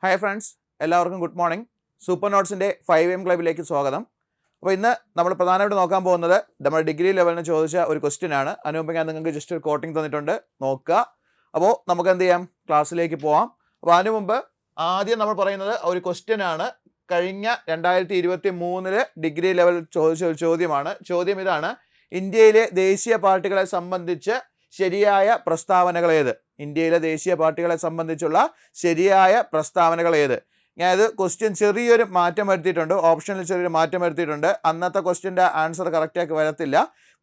Hi friends, എല്ലാവർക്കും good morning. Super നോട്ട്സിൻ്റെ 5am ക്ലബിലേക്ക് സ്വാഗതം. അപ്പോൾ ഇന്ന് നമ്മൾ പ്രധാനമായിട്ട് നോക്കാൻ പോകുന്നത് നമ്മുടെ ഡിഗ്രി ലെവലിന് ചോദിച്ച ഒരു ക്വസ്റ്റ്യൻ ആണ്. അതിന് മുമ്പ് ഞാൻ നിങ്ങൾക്ക് ജസ്റ്റ് ഒരു കോട്ടിംഗ് തന്നിട്ടുണ്ട്, നോക്കുക. അപ്പോൾ നമുക്ക് എന്ത് ചെയ്യാം, ക്ലാസ്സിലേക്ക് പോവാം. അപ്പോൾ അതിനു മുമ്പ് ആദ്യം നമ്മൾ പറയുന്നത് ഒരു ക്വസ്റ്റ്യൻ ആണ്. കഴിഞ്ഞ 2023 ഡിഗ്രി ലെവൽ ചോദിച്ച ഒരു ചോദ്യമാണ്. ചോദ്യം ഇതാണ്: ഇന്ത്യയിലെ ദേശീയ പാർട്ടികളെ സംബന്ധിച്ച് ശരിയായ പ്രസ്താവനകൾ ഏത്? ഇന്ത്യയിലെ ദേശീയ പാർട്ടികളെ സംബന്ധിച്ചുള്ള ശരിയായ പ്രസ്താവനകൾ ഏത്? ഞാനത് ക്വസ്റ്റ്യൻ ചെറിയൊരു മാറ്റം വരുത്തിയിട്ടുണ്ട്, ഓപ്ഷനിൽ ചെറിയൊരു മാറ്റം വരുത്തിയിട്ടുണ്ട്. അന്നത്തെ ക്വസ്റ്റ്യൻ്റെ ആൻസർ കറക്റ്റാക്കി വരത്തില്ല.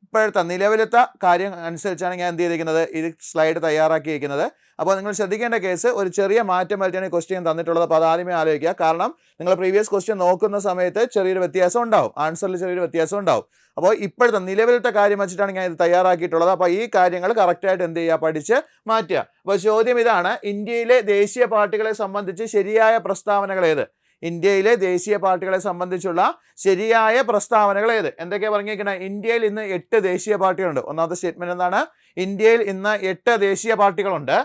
ഇപ്പോഴത്തെ നിലവിലത്തെ കാര്യം അനുസരിച്ചാണ് ഞാൻ എന്ത് ചെയ്തിരിക്കുന്നത്, ഇത് സ്ലൈഡ് തയ്യാറാക്കിയിരിക്കുന്നത്. അപ്പോൾ നിങ്ങൾ ശ്രദ്ധിക്കേണ്ട കേസ്, ഒരു ചെറിയ മാറ്റം വരുത്തിയാണ് ക്വസ്റ്റ്യൻ തന്നിട്ടുള്ളത്. അപ്പോൾ അതാദ്യമേ ആലോചിക്കുക. കാരണം നിങ്ങൾ പ്രീവിയസ് ക്വസ്റ്റ്യൻ നോക്കുന്ന സമയത്ത് ചെറിയൊരു വ്യത്യാസം ഉണ്ടാവും, ആൻസറിൽ ചെറിയൊരു വ്യത്യാസം ഉണ്ടാവും. അപ്പോൾ ഇപ്പോഴത്തെ നിലവിലത്തെ കാര്യം വെച്ചിട്ടാണ് ഞാൻ ഇത് തയ്യാറാക്കിയിട്ടുള്ളത്. അപ്പോൾ ഈ കാര്യങ്ങൾ കറക്റ്റായിട്ട് എന്ത് ചെയ്യുക, പഠിച്ച് മാറ്റുക. അപ്പോൾ ചോദ്യം ഇതാണ്: ഇന്ത്യയിലെ ദേശീയ പാർട്ടികളെ സംബന്ധിച്ച് ശരിയായ പ്രസ്താവനകൾ ഏത്? ഇന്ത്യയിലെ ദേശീയ പാർട്ടികളെ സംബന്ധിച്ചുള്ള ശരിയായ പ്രസ്താവനകൾ ഏത്? എന്തൊക്കെയാണ് പറഞ്ഞിരിക്കുന്നത്? ഇന്ത്യയിൽ ഇന്ന് 8 ദേശീയ പാർട്ടികളുണ്ട്. ഒന്നാമത്തെ സ്റ്റേറ്റ്മെന്റ് എന്താണ്? ഇന്ത്യയിൽ ഇന്ന് 8 ദേശീയ പാർട്ടികളുണ്ട്.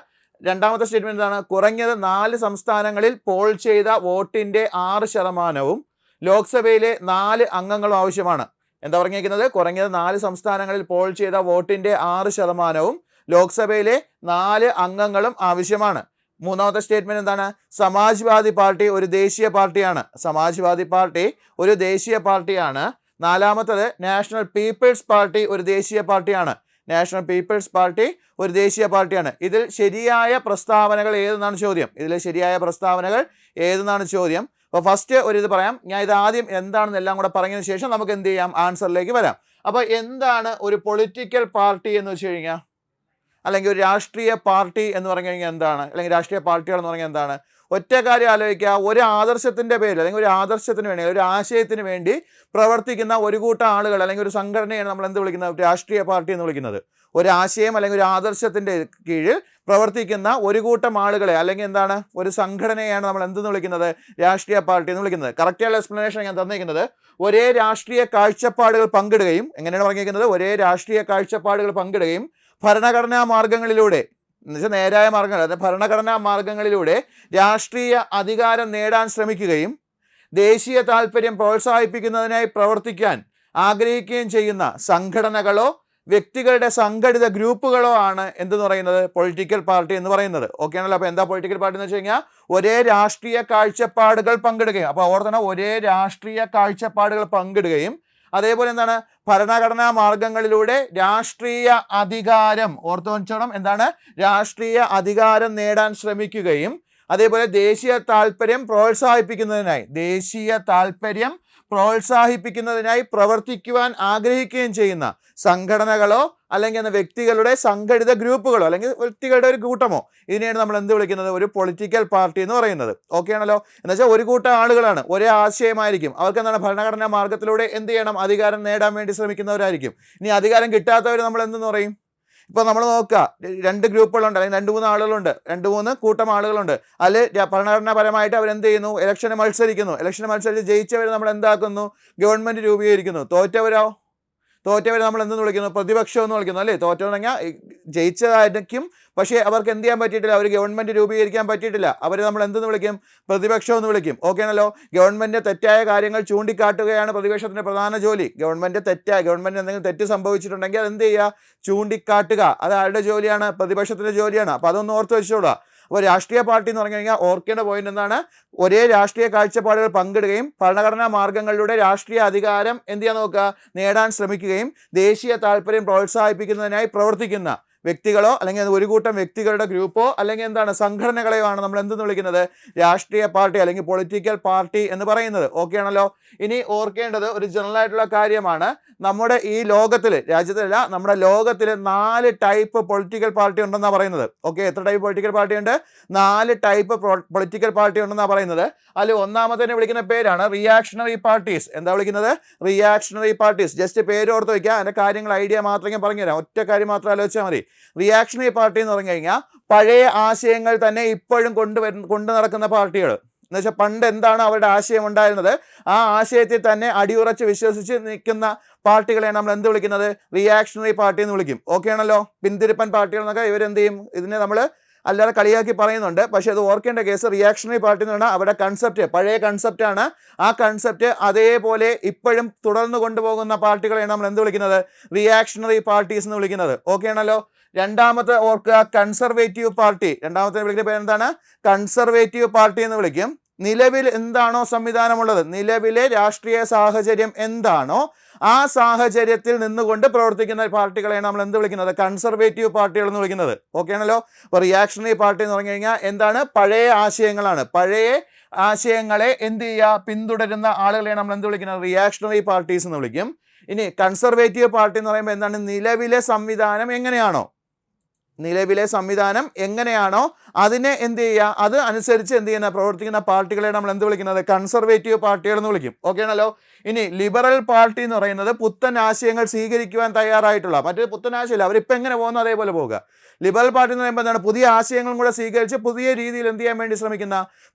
രണ്ടാമത്തെ സ്റ്റേറ്റ്മെന്റ് എന്താണ്? കുറഞ്ഞത് 4 സംസ്ഥാനങ്ങളിൽ പോൾ ചെയ്ത വോട്ടിന്റെ 6% ലോക്സഭയിലെ 4 അംഗങ്ങളും ആവശ്യമാണ്. എന്താ പറഞ്ഞിരിക്കുന്നത്? കുറഞ്ഞത് 4 സംസ്ഥാനങ്ങളിൽ പോൾ ചെയ്ത വോട്ടിന്റെ 6% ലോക്സഭയിലെ 4 അംഗങ്ങളും ആവശ്യമാണ്. മൂന്നാമത്തെ സ്റ്റേറ്റ്മെന്റ് എന്താണ്? സമാജ്വാദി പാർട്ടി ഒരു ദേശീയ പാർട്ടിയാണ്. സമാജ്വാദി പാർട്ടി ഒരു ദേശീയ പാർട്ടിയാണ്. നാലാമത്തത് നാഷണൽ പീപ്പിൾസ് പാർട്ടി ഒരു ദേശീയ പാർട്ടിയാണ്. നാഷണൽ പീപ്പിൾസ് പാർട്ടി ഒരു ദേശീയ പാർട്ടിയാണ്. ഇതിൽ ശരിയായ പ്രസ്താവനകൾ ഏതെന്നാണ് ചോദ്യം. ഇതിലെ ശരിയായ പ്രസ്താവനകൾ ഏതെന്നാണ് ചോദ്യം. അപ്പോൾ ഫസ്റ്റ് ഒരു ഇത് പറയാം. ഞാൻ ഇത് ആദ്യം എന്താണെന്ന് എല്ലാം കൂടെ പറഞ്ഞതിന് ശേഷം നമുക്ക് എന്ത് ചെയ്യാം, ആൻസറിലേക്ക് വരാം. അപ്പോൾ എന്താണ് ഒരു പൊളിറ്റിക്കൽ പാർട്ടി എന്ന് വെച്ച് കഴിഞ്ഞാൽ, അല്ലെങ്കിൽ ഒരു രാഷ്ട്രീയ പാർട്ടി എന്ന് പറഞ്ഞു കഴിഞ്ഞാൽ എന്താണ്, അല്ലെങ്കിൽ രാഷ്ട്രീയ പാർട്ടികൾ എന്ന് പറഞ്ഞാൽ എന്താണ്? ഒറ്റ കാര്യം ആലോചിക്കുക. ഒരു ആദർശത്തിൻ്റെ പേരിൽ, അല്ലെങ്കിൽ ഒരു ആദർശത്തിന് വേണ്ടി, ഒരു ആശയത്തിന് വേണ്ടി പ്രവർത്തിക്കുന്ന ഒരു കൂട്ടം ആളുകൾ അല്ലെങ്കിൽ ഒരു സംഘടനയാണ് നമ്മൾ എന്ത് വിളിക്കുന്നത്? രാഷ്ട്രീയ പാർട്ടി എന്ന് വിളിക്കുന്നത്. ഒരു ആശയം അല്ലെങ്കിൽ ഒരു ആദർശത്തിൻ്റെ കീഴിൽ പ്രവർത്തിക്കുന്ന ഒരു കൂട്ടം ആളുകളെ, അല്ലെങ്കിൽ എന്താണ്, ഒരു സംഘടനയാണ് നമ്മൾ എന്തെന്ന് വിളിക്കുന്നത്? രാഷ്ട്രീയ പാർട്ടി എന്ന് വിളിക്കുന്നത്. കറക്റ്റായുള്ള എക്സ്പ്ലനേഷൻ ഞാൻ തന്നിരിക്കുന്നത്. ഒരേ രാഷ്ട്രീയ കാഴ്ചപ്പാടുകൾ പങ്കിടുകയും, എങ്ങനെയാണ് പറഞ്ഞിരിക്കുന്നത്? ഒരേ രാഷ്ട്രീയ കാഴ്ചപ്പാടുകൾ പങ്കിടുകയും ഭരണഘടനാ മാർഗങ്ങളിലൂടെ, എന്നുവെച്ചാൽ നേരായ മാർഗങ്ങൾ, അതായത് ഭരണഘടനാ മാർഗങ്ങളിലൂടെ രാഷ്ട്രീയ അധികാരം നേടാൻ ശ്രമിക്കുകയും ദേശീയ താല്പര്യം പ്രോത്സാഹിപ്പിക്കുന്നതിനായി പ്രവർത്തിക്കാൻ ആഗ്രഹിക്കുകയും ചെയ്യുന്ന സംഘടനകളോ വ്യക്തികളുടെ സംഘടിത ഗ്രൂപ്പുകളോ ആണ് എന്തെന്ന് പറയുന്നത്? പൊളിറ്റിക്കൽ പാർട്ടി എന്ന് പറയുന്നത്. ഓക്കെ ആണല്ലോ. അപ്പോൾ എന്താ പൊളിറ്റിക്കൽ പാർട്ടി എന്ന് വെച്ച് കഴിഞ്ഞാൽ ഒരേ രാഷ്ട്രീയ കാഴ്ചപ്പാടുകൾ പങ്കിടുകയും, അപ്പോൾ ഓർത്തണം, ഒരേ രാഷ്ട്രീയ കാഴ്ചപ്പാടുകൾ പങ്കിടുകയും അതേപോലെ എന്താണ്, ഭരണഘടനാ മാർഗങ്ങളിലൂടെ രാഷ്ട്രീയ അധികാരം, ഓർത്തു വെച്ചോണം, എന്താണ്, രാഷ്ട്രീയ അധികാരം നേടാൻ ശ്രമിക്കുകയും അതേപോലെ ദേശീയ താല്പര്യം പ്രോത്സാഹിപ്പിക്കുന്നതിനായി പ്രവർത്തിക്കുവാൻ ആഗ്രഹിക്കുകയും ചെയ്യുന്ന സംഘടനകളോ അല്ലെങ്കിൽ വ്യക്തികളുടെ സംഘടിത ഗ്രൂപ്പുകളോ അല്ലെങ്കിൽ വ്യക്തികളുടെ ഒരു കൂട്ടമോ, ഇതിനെയാണ് നമ്മൾ എന്ത് വിളിക്കുന്നത്? ഒരു പൊളിറ്റിക്കൽ പാർട്ടി എന്ന് പറയുന്നത്. ഓക്കെ ആണല്ലോ. എന്നുവെച്ചാൽ ഒരു കൂട്ടം ആളുകളാണ്, ഒരേ ആശയമായിരിക്കും. അവർക്ക് എന്താണ്, ഭരണഘടനാ മാർഗത്തിലൂടെ എന്ത് ചെയ്യണം? അധികാരം നേടാൻ വേണ്ടി ശ്രമിക്കുന്നവരായിരിക്കും. ഇനി അധികാരം കിട്ടാത്തവർ നമ്മൾ എന്തെന്ന് പറയും? ഇപ്പോൾ നമ്മൾ നോക്കുക, 2 ഗ്രൂപ്പുകളുണ്ട്, അല്ലെങ്കിൽ 2-3 ആളുകളുണ്ട്, 2-3 കൂട്ടം ആളുകളുണ്ട്. അതിൽ ഭരണഘടനാപരമായിട്ട് അവരെന്ത് ചെയ്യുന്നു? ഇലക്ഷന് മത്സരിക്കുന്നു. ഇലക്ഷന് മത്സരിച്ച് ജയിച്ചവർ നമ്മൾ എന്താക്കുന്നു? ഗവൺമെൻറ് രൂപീകരിക്കുന്നു. തോറ്റവരെ നമ്മൾ എന്തെന്ന് വിളിക്കുന്നു? പ്രതിപക്ഷം എന്ന് വിളിക്കുന്നു, അല്ലേ? തോറ്റവരെന്ന് പറഞ്ഞാൽ ജയിച്ചതായിരിക്കും, പക്ഷേ അവർക്ക് എന്ത് ചെയ്യാൻ പറ്റിയിട്ടില്ല, അവർ ഗവൺമെൻറ് രൂപീകരിക്കാൻ പറ്റിയിട്ടില്ല. അവർ നമ്മൾ എന്തെന്ന് വിളിക്കും? പ്രതിപക്ഷം എന്ന് വിളിക്കും. ഓക്കെ ആണല്ലോ. ഗവൺമെൻറ് തെറ്റായ കാര്യങ്ങൾ ചൂണ്ടിക്കാട്ടുകയാണ് പ്രതിപക്ഷത്തിൻ്റെ പ്രധാന ജോലി. ഗവൺമെൻറ് എന്തെങ്കിലും തെറ്റ് സംഭവിച്ചിട്ടുണ്ടെങ്കിൽ അതെന്ത് ചെയ്യുക? ചൂണ്ടിക്കാട്ടുക. അത് ആരുടെ ജോലിയാണ്? പ്രതിപക്ഷത്തിൻ്റെ ജോലിയാണ്. അപ്പോൾ അതൊന്ന് ഓർത്ത് വെച്ചോളാം. അപ്പോൾ രാഷ്ട്രീയ പാർട്ടി എന്ന് പറഞ്ഞു കഴിഞ്ഞാൽ ഓർക്കേണ്ട പോയിന്റ് എന്താണ്? ഒരേ രാഷ്ട്രീയ കാഴ്ചപ്പാടുകൾ പങ്കിടുകയും ഭരണഘടനാ മാർഗങ്ങളിലൂടെ രാഷ്ട്രീയ അധികാരം എന്ത് ചെയ്യാൻ നോക്കുക? നേടാൻ ശ്രമിക്കുകയും ദേശീയ താല്പര്യം പ്രോത്സാഹിപ്പിക്കുന്നതിനായി പ്രവർത്തിക്കുന്ന വ്യക്തികളോ അല്ലെങ്കിൽ ഒരു കൂട്ടം വ്യക്തികളുടെ ഗ്രൂപ്പോ അല്ലെങ്കിൽ എന്താണ്, സംഘടനകളെയോ ആണ് നമ്മൾ എന്തെന്ന് വിളിക്കുന്നത്? രാഷ്ട്രീയ പാർട്ടി അല്ലെങ്കിൽ പൊളിറ്റിക്കൽ പാർട്ടി എന്ന് പറയുന്നത്. ഓക്കെ ആണല്ലോ. ഇനി ഓർക്കേണ്ടത് ഒരു ജനറൽ ആയിട്ടുള്ള കാര്യമാണ്. നമ്മുടെ ഈ ലോകത്തിൽ, രാജ്യത്തിലല്ല, നമ്മുടെ ലോകത്തിൽ 4 ടൈപ്പ് പൊളിറ്റിക്കൽ പാർട്ടി ഉണ്ടെന്നാണ് പറയുന്നത്. ഓക്കെ, എത്ര ടൈപ്പ് പൊളിറ്റിക്കൽ പാർട്ടി ഉണ്ട്? 4 ടൈപ്പ് പൊളിറ്റിക്കൽ പാർട്ടി ഉണ്ടെന്നാണ് പറയുന്നത്. അതിൽ ഒന്നാമത്തേനെ വിളിക്കുന്ന പേരാണ് റിയാക്ഷണറി പാർട്ടീസ്. എന്താ വിളിക്കുന്നത്? Reactionary parties. ജസ്റ്റ് പേര് ഓർത്ത് വയ്ക്കുക, അതിൻ്റെ കാര്യങ്ങൾ ഐഡിയ മാത്രം ഞാൻ പറഞ്ഞുതരാം. ഒറ്റ കാര്യം മാത്രം ആലോചിച്ചാൽ മതി. റിയാക്ഷണറി പാർട്ടി എന്ന് പറഞ്ഞു കഴിഞ്ഞാൽ പഴയ ആശയങ്ങൾ തന്നെ ഇപ്പോഴും കൊണ്ടു നടക്കുന്ന പാർട്ടികൾ. എന്നുവെച്ചാൽ പണ്ട് എന്താണ് അവരുടെ ആശയം ഉണ്ടായിരുന്നത്, ആ ആശയത്തിൽ തന്നെ അടിയുറച്ച് വിശ്വസിച്ച് നിൽക്കുന്ന പാർട്ടികളെയാണ് നമ്മൾ എന്ത് വിളിക്കുന്നത്? റിയാക്ഷണറി പാർട്ടി എന്ന് വിളിക്കും. ഓക്കെ ആണല്ലോ. പിന്തിരിപ്പൻ പാർട്ടികൾ എന്നൊക്കെ ഇവരെന്ത് ചെയ്യും? ഇതിനെ നമ്മൾ അല്ലാതെ കളിയാക്കി പറയുന്നുണ്ട്. പക്ഷേ അത് ഓർക്കേണ്ട കേസ് റിയാക്ഷണറി പാർട്ടി എന്ന് പറഞ്ഞാൽ അവരുടെ കൺസെപ്റ്റ് പഴയ കൺസെപ്റ്റാണ്. ആ കൺസെപ്റ്റ് അതേപോലെ ഇപ്പോഴും തുടർന്ന് കൊണ്ടുപോകുന്ന പാർട്ടികളെയാണ് നമ്മൾ എന്ത് വിളിക്കുന്നത്? റിയാക്ഷണറി പാർട്ടീസ് എന്ന് വിളിക്കുന്നത്. ഓക്കെ ആണല്ലോ. രണ്ടാമത്തെ ഓർക്കുക, കൺസർവേറ്റീവ് പാർട്ടി. രണ്ടാമത്തെ വിളിക്കുന്ന പേരെന്താണ്? കൺസർവേറ്റീവ് പാർട്ടി എന്ന് വിളിക്കും. നിലവിൽ എന്താണോ സംവിധാനമുള്ളത്, നിലവിലെ രാഷ്ട്രീയ സാഹചര്യം എന്താണോ ആ സാഹചര്യത്തിൽ നിന്നുകൊണ്ട് പ്രവർത്തിക്കുന്ന പാർട്ടികളെയാണ് നമ്മൾ എന്ത് വിളിക്കുന്നത്? കൺസർവേറ്റീവ് പാർട്ടികൾ എന്ന് വിളിക്കുന്നത്. ഓക്കെ ആണല്ലോ. അപ്പോൾ റിയാക്ഷണറി പാർട്ടി എന്ന് പറഞ്ഞു കഴിഞ്ഞാൽ എന്താണ്? പഴയ ആശയങ്ങളാണ്. പഴയ ആശയങ്ങളെ എന്ത് ചെയ്യുക? പിന്തുടരുന്ന ആളുകളെയാണ് നമ്മൾ എന്ത് വിളിക്കുന്നത്? റിയാക്ഷണറി പാർട്ടീസ് എന്ന് വിളിക്കും. ഇനി കൺസർവേറ്റീവ് പാർട്ടി എന്ന് പറയുമ്പോൾ എന്താണ്? നിലവിലെ സംവിധാനം എങ്ങനെയാണോ അതിനെ എന്ത് ചെയ്യുക? അത് അനുസരിച്ച് എന്ത് ചെയ്യുന്ന പ്രവർത്തിക്കുന്ന പാർട്ടികളെ നമ്മൾ എന്ത് വിളിക്കുന്നത്? കൺസർവേറ്റീവ് പാർട്ടികൾ എന്ന് വിളിക്കും. ഓക്കെ ആണല്ലോ. ഇനി ലിബറൽ പാർട്ടി എന്ന് പറയുന്നത് പുത്തൻ ആശയങ്ങൾ സ്വീകരിക്കുവാൻ തയ്യാറായിട്ടുള്ള, മറ്റൊരു പുത്തൻ ആശയമില്ല, അവരിപ്പോൾ എങ്ങനെ പോകുന്നു അതേപോലെ പോവുക. ലിബറൽ പാർട്ടി എന്ന് പറയുമ്പോൾ എന്താണ്? പുതിയ ആശയങ്ങളും കൂടെ സ്വീകരിച്ച് പുതിയ രീതിയിൽ എന്ത് ചെയ്യാൻ വേണ്ടി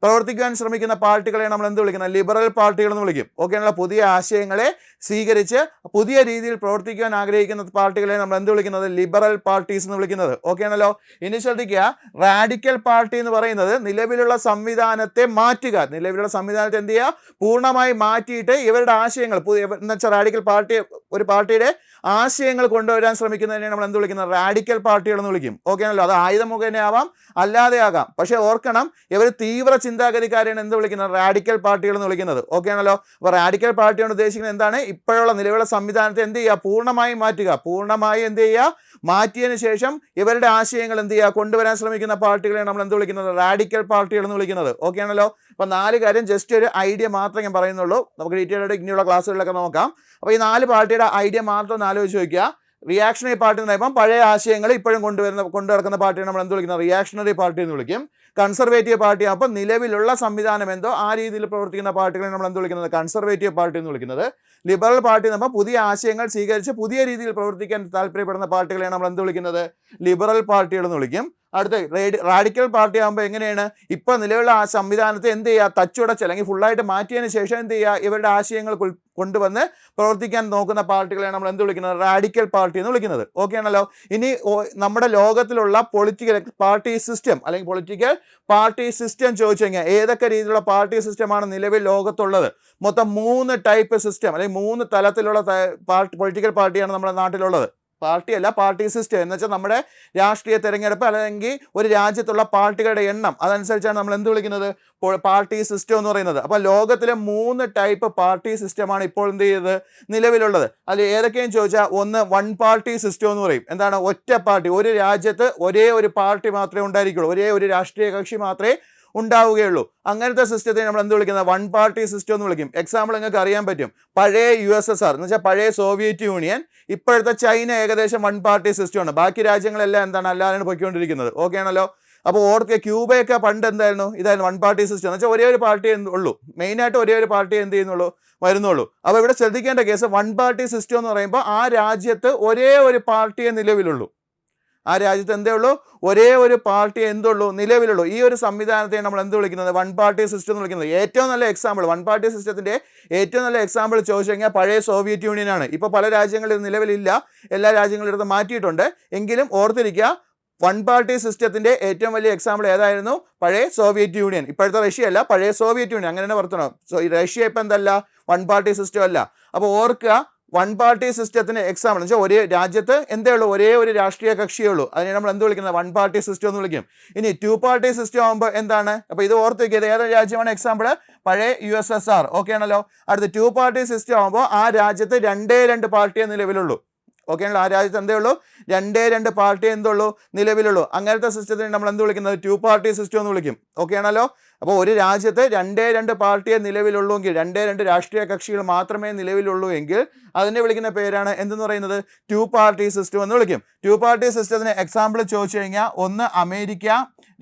പ്രവർത്തിക്കാൻ ശ്രമിക്കുന്ന പാർട്ടികളെ നമ്മൾ എന്ത് വിളിക്കുന്നത്? ലിബറൽ പാർട്ടികൾ എന്ന് വിളിക്കും. ഓക്കെ ആണല്ലോ. പുതിയ ആശയങ്ങളെ സ്വീകരിച്ച് പുതിയ രീതിയിൽ പ്രവർത്തിക്കാൻ ആഗ്രഹിക്കുന്ന പാർട്ടികളെ നമ്മൾ എന്ത് വിളിക്കുന്നത്? ലിബറൽ പാർട്ടീസ് എന്ന് വിളിക്കുന്നത്. ഓക്കെ ആണല്ലോ. ഇനി ശ്രദ്ധിക്കുക, റാഡിക്കൽ പാർട്ടി എന്ന് പറയുന്നത് നിലവിലുള്ള സംവിധാനത്തെ മാറ്റുക. നിലവിലുള്ള സംവിധാനത്തെ എന്ത് ചെയ്യുക? പൂർണ്ണമായി മാറ്റിയിട്ട് ഇവരുടെ ആശയങ്ങൾ എന്ന് വെച്ചാൽ റാഡിക്കൽ പാർട്ടി, ഒരു പാർട്ടിയുടെ ആശയങ്ങൾ കൊണ്ടുവരാൻ ശ്രമിക്കുന്നതിനെ നമ്മൾ എന്ത് വിളിക്കുന്നത്? റാഡിക്കൽ പാർട്ടികൾ എന്ന് വിളിക്കും. ഓക്കെ ആണല്ലോ. അത് ആയുധം മുഖേനയാവാം, അല്ലാതെ ആകാം. പക്ഷേ ഓർക്കണം, ഇവർ തീവ്ര ചിന്താഗതിക്കാരെയാണ് എന്ത് വിളിക്കുന്നത്? റാഡിക്കൽ പാർട്ടികൾ എന്ന് വിളിക്കുന്നത്. ഓക്കെ ആണല്ലോ. അപ്പോൾ റാഡിക്കൽ പാർട്ടിയാണ് ഉദ്ദേശിക്കുന്നത് എന്താണ്? ഇപ്പോഴുള്ള നിലവിലുള്ള സംവിധാനത്തെ എന്ത് ചെയ്യുക? പൂർണ്ണമായി മാറ്റുക. പൂർണ്ണമായി എന്ത് ചെയ്യുക? മാറ്റിയതിന് ശേഷം ഇവരുടെ ആശയങ്ങൾ എന്ത് ചെയ്യുക? കൊണ്ടുവരാൻ ശ്രമിക്കുന്ന പാർട്ടികളെ നമ്മൾ എന്ത് വിളിക്കുന്നത്? റാഡിക്കൽ പാർട്ടികൾ എന്ന് വിളിക്കുന്നത്. ഓക്കെ ആണല്ലോ. അപ്പോൾ 4 കാര്യം ജസ്റ്റ് ഒരു ഐഡിയ മാത്രമേ ഞാൻ പറയുന്നുള്ളൂ. നമുക്ക് ഡീറ്റെയിൽ ആയിട്ട് ഇനിയുള്ള ക്ലാസ്സുകളിലൊക്കെ നോക്കാം. അപ്പോൾ ഈ 4 പാർട്ടിയുടെ ഐഡിയ മാത്രം ഒന്ന് ആലോചിച്ച് വയ്ക്കുക. റിയാക്ഷണറി പാർട്ടി എന്ന് പറയുമ്പോൾ പഴയ ആശയങ്ങൾ ഇപ്പോഴും കൊണ്ടുനടക്കുന്ന പാർട്ടിയെ നമ്മൾ എന്ത് വിളിക്കുന്നത്? റിയാക്ഷണറി പാർട്ടി എന്ന് വിളിക്കും. കൺസർവേറ്റീവ് പാർട്ടി ആകുമ്പോൾ നിലവിലുള്ള സംവിധാനം എന്തോ ആ രീതിയിൽ പ്രവർത്തിക്കുന്ന പാർട്ടികളെ നമ്മൾ എന്ത് വിളിക്കുന്നത്? കൺസർവേറ്റീവ് പാർട്ടി എന്ന് വിളിക്കുന്നത്. ലിബറൽ പാർട്ടി എന്ന് പറയുമ്പോൾ പുതിയ ആശയങ്ങൾ സ്വീകരിച്ച് പുതിയ രീതിയിൽ പ്രവർത്തിക്കാൻ താല്പര്യപ്പെടുന്ന പാർട്ടികളെയാണ് നമ്മൾ എന്ത് വിളിക്കുന്നത്? ലിബറൽ പാർട്ടികൾ എന്ന് വിളിക്കും. അടുത്ത റാഡിക്കൽ പാർട്ടി ആകുമ്പോൾ എങ്ങനെയാണ്? ഇപ്പോൾ നിലവിലുള്ള ആ സംവിധാനത്തെ എന്ത് ചെയ്യുക? തച്ചുടച്ച് അല്ലെങ്കിൽ ഫുള്ളായിട്ട് മാറ്റിയതിന് ശേഷം എന്ത് ചെയ്യുക? ഇവരുടെ ആശയങ്ങൾ കൊണ്ടുവന്ന് പ്രവർത്തിക്കാൻ നോക്കുന്ന പാർട്ടികളെയാണ് നമ്മൾ എന്ത് വിളിക്കുന്നത്? റാഡിക്കൽ പാർട്ടി എന്ന് വിളിക്കുന്നത്. ഓക്കെ ആണല്ലോ. ഇനി നമ്മുടെ ലോകത്തിലുള്ള പൊളിറ്റിക്കൽ പാർട്ടി സിസ്റ്റം അല്ലെങ്കിൽ പൊളിറ്റിക്കൽ പാർട്ടി സിസ്റ്റം ചോദിച്ചു കഴിഞ്ഞാൽ ഏതൊക്കെ രീതിയിലുള്ള പാർട്ടി സിസ്റ്റമാണ് നിലവിൽ ലോകത്തുള്ളത്? മൊത്തം 3 ടൈപ്പ് സിസ്റ്റം അല്ലെങ്കിൽ 3 തലത്തിലുള്ള പൊളിറ്റിക്കൽ പാർട്ടിയാണ് നമ്മുടെ നാട്ടിലുള്ളത്. പാർട്ടിയല്ല, പാർട്ടി സിസ്റ്റം എന്ന് വെച്ചാൽ നമ്മുടെ രാഷ്ട്രീയ തെരഞ്ഞെടുപ്പ് അല്ലെങ്കിൽ ഒരു രാജ്യത്തുള്ള പാർട്ടികളുടെ എണ്ണം അതനുസരിച്ചാണ് നമ്മൾ എന്ത് വിളിക്കുന്നത്? പാർട്ടി സിസ്റ്റം എന്ന് പറയുന്നത്. അപ്പോൾ ലോകത്തിലെ 3 ടൈപ്പ് പാർട്ടി സിസ്റ്റമാണ് ഇപ്പോൾ എന്ത് ചെയ്തത്? നിലവിലുള്ളത്. അതിൽ ഏതൊക്കെയും ചോദിച്ചാൽ ഒന്ന് വൺ പാർട്ടി സിസ്റ്റം എന്ന് പറയും. എന്താണ്? ഒറ്റ പാർട്ടി, ഒരു രാജ്യത്ത് ഒരേ ഒരു പാർട്ടി മാത്രമേ ഉണ്ടായിരിക്കുള്ളൂ, ഒരേ ഒരു രാഷ്ട്രീയ കക്ഷി മാത്രമേ ഉണ്ടാവുകയുള്ളൂ. അങ്ങനത്തെ സിസ്റ്റത്തെ നമ്മൾ എന്ത് വിളിക്കുന്നത്? വൺ പാർട്ടി സിസ്റ്റം എന്ന് വിളിക്കും. എക്സാമ്പിൾ നിങ്ങൾക്ക് അറിയാൻ പറ്റും. പഴയ USSR എന്ന് വെച്ചാൽ പഴയ സോവിയറ്റ് യൂണിയൻ, ഇപ്പോഴത്തെ ചൈന ഏകദേശം വൺ പാർട്ടി സിസ്റ്റമാണ്. ബാക്കി രാജ്യങ്ങളെല്ലാം എന്താണ്? അല്ലാതെ പോയിക്കൊണ്ടിരിക്കുന്നത്. ഓക്കെ ആണല്ലോ. അപ്പോൾ ഓർക്കുക, ക്യൂബയൊക്കെ പണ്ട് എന്തായിരുന്നു? ഇതായിരുന്നു വൺ പാർട്ടി സിസ്റ്റം എന്ന് വെച്ചാൽ ഒരേ ഒരു പാർട്ടി ഉള്ളൂ, മെയിനായിട്ട് ഒരേ ഒരു പാർട്ടി എന്ത് ചെയ്യുന്നുള്ളൂ? വരുന്നുള്ളൂ. അപ്പോൾ ഇവിടെ ശ്രദ്ധിക്കേണ്ട കേസ് വൺ പാർട്ടി സിസ്റ്റം എന്ന് പറയുമ്പോൾ ആ രാജ്യത്ത് ഒരേ ഒരു പാർട്ടിയെ നിലവിലുള്ളൂ. ആ രാജ്യത്ത് എന്തേ ഉള്ളൂ? ഒരേ ഒരു പാർട്ടി എന്തുള്ളൂ? നിലവിലുള്ളൂ. ഈ ഒരു സംവിധാനത്തെ നമ്മൾ എന്ത് വിളിക്കുന്നത്? വൺ പാർട്ടി സിസ്റ്റം എന്ന് വിളിക്കുന്നത്. ഏറ്റവും നല്ല എക്സാമ്പിൾ വൺ പാർട്ടി സിസ്റ്റത്തിൻ്റെ ഏറ്റവും നല്ല എക്സാമ്പിൾ ചോദിച്ചു കഴിഞ്ഞാൽ പഴയ സോവിയറ്റ് യൂണിയനാണ്. ഇപ്പോൾ പല രാജ്യങ്ങളിൽ നിലവിലില്ല, എല്ലാ രാജ്യങ്ങളിലും മാറ്റിയിട്ടുണ്ട്. എങ്കിലും ഓർത്തിരിക്കുക, വൺ പാർട്ടി സിസ്റ്റത്തിൻ്റെ ഏറ്റവും വലിയ എക്സാമ്പിൾ ഏതായിരുന്നു? പഴയ സോവിയറ്റ് യൂണിയൻ. ഇപ്പോഴത്തെ റഷ്യ അല്ല, പഴയ സോവിയറ്റ് യൂണിയൻ. അങ്ങനെ തന്നെ വർത്തണം. റഷ്യ ഇപ്പം എന്തല്ല? വൺ പാർട്ടി സിസ്റ്റം അല്ല. അപ്പോൾ ഓർക്കുക, വൺ പാർട്ടി സിസ്റ്റത്തിന് എക്സാമ്പിൾ എന്ന് വെച്ചാൽ ഒരേ രാജ്യത്ത് എന്തേ ഉള്ളൂ? ഒരേ ഒരു രാഷ്ട്രീയ കക്ഷിയേ ഉള്ളൂ. അതിനെ നമ്മൾ എന്ത് വിളിക്കുന്നത്? വൺ പാർട്ടി സിസ്റ്റം എന്ന് വിളിക്കും. ഇനി 2 പാർട്ടി സിസ്റ്റം ആകുമ്പോൾ എന്താണ്? അപ്പോൾ ഇത് ഓർത്ത് വയ്ക്കിയത് ഏതൊരു രാജ്യമാണ്? എക്സാമ്പിൾ പഴയ USSR. ഓക്കെ ആണല്ലോ. അടുത്ത 2 പാർട്ടി സിസ്റ്റം ആകുമ്പോൾ ആ രാജ്യത്ത് 2 പാർട്ടിയെ നിലവിലുള്ളൂ. ഓക്കെ ആണല്ലോ. ആ രാജ്യത്ത് എന്തേ ഉള്ളൂ? 2 പാർട്ടി എന്തുള്ളൂ? നിലവിലുള്ളൂ. അങ്ങനത്തെ സിസ്റ്റത്തിന് നമ്മൾ എന്ത് വിളിക്കുന്നത്? 2 പാർട്ടി സിസ്റ്റം എന്ന് വിളിക്കും. ഓക്കെ ആണല്ലോ. അപ്പോൾ ഒരു രാജ്യത്ത് 2 പാർട്ടിയെ നിലവിലുള്ളൂ എങ്കിൽ, 2 രാഷ്ട്രീയ കക്ഷികൾ മാത്രമേ നിലവിലുള്ളൂ എങ്കിൽ അതിനെ വിളിക്കുന്ന പേരാണ് എന്തെന്ന് പറയുന്നത്? 2 പാർട്ടി സിസ്റ്റം എന്ന് വിളിക്കും. 2 പാർട്ടി സിസ്റ്റത്തിന് എക്സാമ്പിൾ ചോദിച്ചു കഴിഞ്ഞാൽ ഒന്ന് അമേരിക്ക,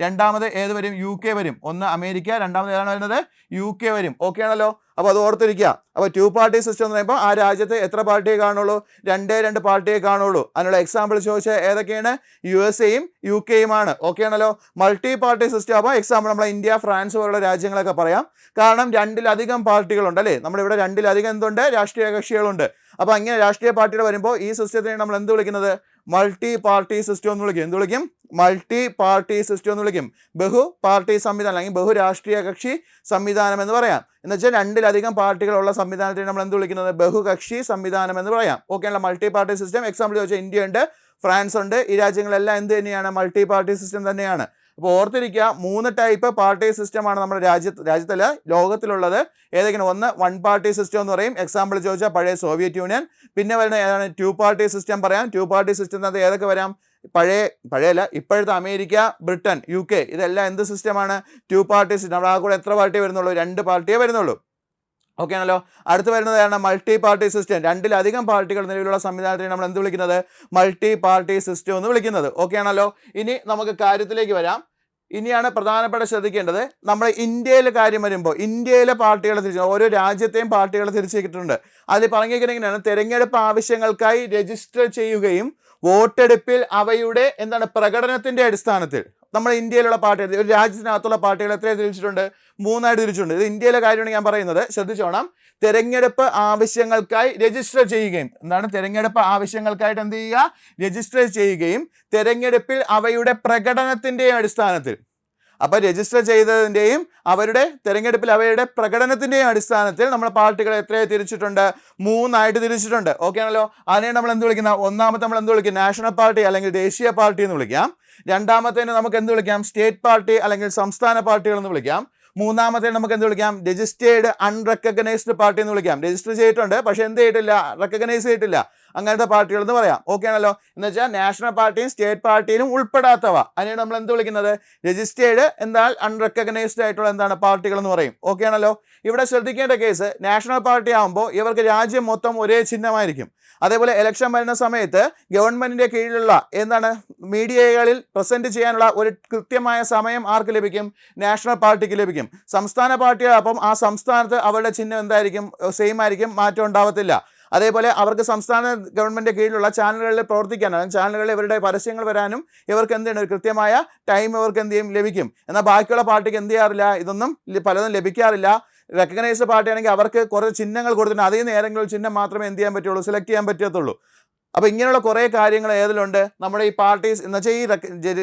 രണ്ടാമത് ഏത് വരും? UK വരും. ഒന്ന് അമേരിക്ക, രണ്ടാമത് ഏതാണ് വരുന്നത്? UK വരും. ഓക്കെ ആണല്ലോ. അപ്പോൾ അത് ഓർത്തിരിക്കുക. അപ്പോൾ 2 പാർട്ടി സിസ്റ്റം എന്ന് പറയുമ്പോൾ ആ രാജ്യത്ത് എത്ര പാർട്ടിയെ കാണുള്ളൂ? 2 പാർട്ടിയെ കാണുള്ളൂ. അതിനുള്ള എക്സാമ്പിൾ ചോദിച്ചാൽ ഏതൊക്കെയാണ്? USA-യും UK-യുമാണ്. ഓക്കെ ആണല്ലോ. മൾട്ടി പാർട്ടി സിസ്റ്റം ആകുമ്പോൾ എക്സാമ്പിൾ നമ്മളെ ഇന്ത്യ, ഫ്രാൻസ് പോലുള്ള രാജ്യങ്ങളൊക്കെ പറയാം. കാരണം 2-ലധികം പാർട്ടികളുണ്ട് അല്ലേ? നമ്മളിവിടെ 2-ലധികം എന്തുണ്ട്? രാഷ്ട്രീയ കക്ഷികളുണ്ട്. അപ്പോൾ അങ്ങനെ രാഷ്ട്രീയ പാർട്ടികൾ വരുമ്പോൾ ഈ സിസ്റ്റത്തിനെ നമ്മൾ എന്ത് വിളിക്കുന്നത്? മൾട്ടി പാർട്ടി സിസ്റ്റം എന്ന് വിളിക്കും. എന്ത് വിളിക്കും? മൾട്ടി പാർട്ടി സിസ്റ്റം എന്ന് വിളിക്കും. ബഹു പാർട്ടി സംവിധാനം അല്ലെങ്കിൽ ബഹുരാഷ്ട്രീയ കക്ഷി സംവിധാനം എന്ന് പറയാം. എന്ന് വെച്ചാൽ രണ്ടിലധികം പാർട്ടികളുള്ള സംവിധാനത്തിന് നമ്മൾ എന്ത് വിളിക്കുന്നത്? ബഹുകക്ഷി സംവിധാനം എന്ന് പറയാം. ഓക്കെ ആണല്ലോ. മൾട്ടി പാർട്ടി സിസ്റ്റം എക്സാമ്പിൾ ചോദിച്ചാൽ ഇന്ത്യ ഉണ്ട്, ഫ്രാൻസ് ഉണ്ട്. ഈ രാജ്യങ്ങളെല്ലാം എന്ത് തന്നെയാണ്? മൾട്ടി പാർട്ടി സിസ്റ്റം തന്നെയാണ്. അപ്പോൾ ഓർത്തിരിക്കുക, 3 ടൈപ്പ് പാർട്ടി സിസ്റ്റമാണ് നമ്മുടെ രാജ്യത്തല്ല ലോകത്തിലുള്ളത്. ഏതൊക്കെയാണ്? ഒന്ന് വൺ പാർട്ടി സിസ്റ്റം എന്ന് പറയും. എക്സാമ്പിൾ ചോദിച്ചാൽ പഴയ സോവിയറ്റ് യൂണിയൻ. പിന്നെ വരുന്ന ഏതാണ്? 2 പാർട്ടി സിസ്റ്റം പറയാം. 2 പാർട്ടി സിസ്റ്റത്തിനകത്ത് ഏതൊക്കെ വരാം? പഴയല്ല ഇപ്പോഴത്തെ അമേരിക്ക, ബ്രിട്ടൻ, UK ഇതെല്ലാം എന്ത് സിസ്റ്റമാണ്? 2 പാർട്ടി സിസ്റ്റം. നമ്മുടെ ആ കൂടെ എത്ര പാർട്ടിയേ വരുന്നുള്ളൂ? 2 പാർട്ടിയേ വരുന്നുള്ളൂ. ഓക്കെ ആണല്ലോ. അടുത്ത് വരുന്നതാണ് മൾട്ടി പാർട്ടി സിസ്റ്റം. രണ്ടിലധികം പാർട്ടികൾ നിലവിലുള്ള സംവിധാനത്തിന് നമ്മൾ എന്ത് വിളിക്കുന്നത്? മൾട്ടി പാർട്ടി സിസ്റ്റം എന്ന് വിളിക്കുന്നത്. ഓക്കെ ആണല്ലോ. ഇനി നമുക്ക് കാര്യത്തിലേക്ക് വരാം. ഇനിയാണ് പ്രധാനപ്പെട്ട ശ്രദ്ധിക്കേണ്ടത്. നമ്മുടെ ഇന്ത്യയിലെ കാര്യം വരുമ്പോൾ ഇന്ത്യയിലെ പാർട്ടികളെ തിരിച്ചു, ഓരോ രാജ്യത്തെയും പാർട്ടികളെ തിരിച്ചിട്ടുണ്ട്. അതിൽ പറഞ്ഞിരിക്കുന്നതാണ് തെരഞ്ഞെടുപ്പ് ആവശ്യങ്ങൾക്കായി രജിസ്റ്റർ ചെയ്യുകയും വോട്ടെടുപ്പിൽ അവയുടെ പ്രകടനത്തിന്റെ അടിസ്ഥാനത്തിൽ നമ്മുടെ ഇന്ത്യയിലുള്ള പാർട്ടികൾ, ഒരു രാജ്യത്തിനകത്തുള്ള പാർട്ടികൾ എത്ര തിരിച്ചിട്ടുണ്ട്? 3 ആയിട്ട് തിരിച്ചിട്ടുണ്ട്. ഇത് ഇന്ത്യയിലെ കാര്യമാണ് ഞാൻ പറയുന്നത്, ശ്രദ്ധിച്ചോണം. തെരഞ്ഞെടുപ്പ് ആവശ്യങ്ങൾക്കായി രജിസ്റ്റർ ചെയ്യുകയും തെരഞ്ഞെടുപ്പ് ആവശ്യങ്ങൾക്കായിട്ട് എന്ത് ചെയ്യുക? രജിസ്റ്റർ ചെയ്യുകയും തെരഞ്ഞെടുപ്പിൽ അവയുടെ പ്രകടനത്തിന്റെ അടിസ്ഥാനത്തിൽ. അപ്പോൾ രജിസ്റ്റർ ചെയ്തതിൻ്റെയും അവരുടെ തെരഞ്ഞെടുപ്പിൽ അവയുടെ പ്രകടനത്തിൻ്റെയും അടിസ്ഥാനത്തിൽ നമ്മൾ പാർട്ടികളെ എത്രയായി തിരിച്ചിട്ടുണ്ട്? 3 ആയിട്ട് തിരിച്ചിട്ടുണ്ട്. ഓക്കെ ആണല്ലോ. അതിനെ നമ്മൾ എന്ത് വിളിക്കുന്ന? ഒന്നാമത്തെ നമ്മൾ എന്ത് വിളിക്കും? നാഷണൽ പാർട്ടി അല്ലെങ്കിൽ ദേശീയ പാർട്ടി എന്ന് വിളിക്കാം. രണ്ടാമത്തേന് നമുക്ക് എന്ത് വിളിക്കാം? സ്റ്റേറ്റ് പാർട്ടി അല്ലെങ്കിൽ സംസ്ഥാന പാർട്ടികൾ എന്ന് വിളിക്കാം. മൂന്നാമത്തെ നമുക്ക് എന്ത് വിളിക്കാം? രജിസ്റ്റേർഡ് അൺറെക്കഗ്നൈസ്ഡ് പാർട്ടി എന്ന് വിളിക്കാം. രജിസ്റ്റർ ചെയ്തിട്ടുണ്ട് പക്ഷെ എന്ത് ചെയ്തിട്ടില്ല? റെക്കഗ്നൈസ് ചെയ്തിട്ടില്ല. അങ്ങനത്തെ പാർട്ടികൾ എന്ന് പറയാം. ഓക്കെ ആണല്ലോ. എന്ന് വെച്ചാൽ നാഷണൽ പാർട്ടിയും സ്റ്റേറ്റ് പാർട്ടിയിലും ഉൾപ്പെടാത്തവ അതിനാണ് നമ്മൾ എന്ത് വിളിക്കുന്നത്? രജിസ്റ്റേർഡ് എന്നാൽ അൺറെക്കഗ്നൈസ്ഡ് ആയിട്ടുള്ള പാർട്ടികൾ എന്ന് പറയും. ഓക്കെ ആണല്ലോ. ഇവിടെ ശ്രദ്ധിക്കേണ്ട കേസ്, നാഷണൽ പാർട്ടി ആകുമ്പോൾ ഇവർക്ക് രാജ്യം മൊത്തം ഒരേ ചിഹ്നമായിരിക്കും. അതേപോലെ ഇലക്ഷൻ വരുന്ന സമയത്ത് ഗവൺമെന്റിന്റെ കീഴിലുള്ള മീഡിയകളിൽ പ്രസന്റ് ചെയ്യാനുള്ള ഒരു കൃത്യമായ സമയം ആർക്ക് ലഭിക്കും? നാഷണൽ പാർട്ടിക്ക് ലഭിക്കും. സംസ്ഥാന പാർട്ടികളപ്പം ആ സംസ്ഥാനത്ത് അവരുടെ ചിഹ്നം എന്തായിരിക്കും? സെയിം ആയിരിക്കും, മാറ്റം ഉണ്ടാവത്തില്ല. അതേപോലെ അവർക്ക് സംസ്ഥാന ഗവൺമെൻറ് കീഴിലുള്ള ചാനലുകളിൽ പ്രവർത്തിക്കാനും ചാനലുകളിൽ ഇവരുടെ പരസ്യങ്ങൾ വരാനും ഇവർക്ക് എന്ത് ചെയ്യണം? ഒരു കൃത്യമായ ടൈം ഇവർക്ക് എന്ത് ചെയ്യും? ലഭിക്കും. എന്നാൽ ബാക്കിയുള്ള പാർട്ടിക്ക് എന്ത് ചെയ്യാറില്ല? ഇതൊന്നും പലതും ലഭിക്കാറില്ല. റെക്കഗ്നൈസ്ഡ് പാർട്ടി ആണെങ്കിൽ അവർക്ക് കുറേ ചിഹ്നങ്ങൾ കൊടുത്തിട്ടുണ്ട്, അതേ നേരങ്ങളിൽ ചിഹ്നം മാത്രമേ എന്ത് ചെയ്യാൻ പറ്റുള്ളൂ? സെലക്ട് ചെയ്യാൻ പറ്റത്തുള്ളൂ. അപ്പോൾ ഇങ്ങനെയുള്ള കുറേ കാര്യങ്ങൾ ഏതിലുണ്ട്? നമ്മുടെ ഈ പാർട്ടീസ് എന്ന് വെച്ചാൽ ഈ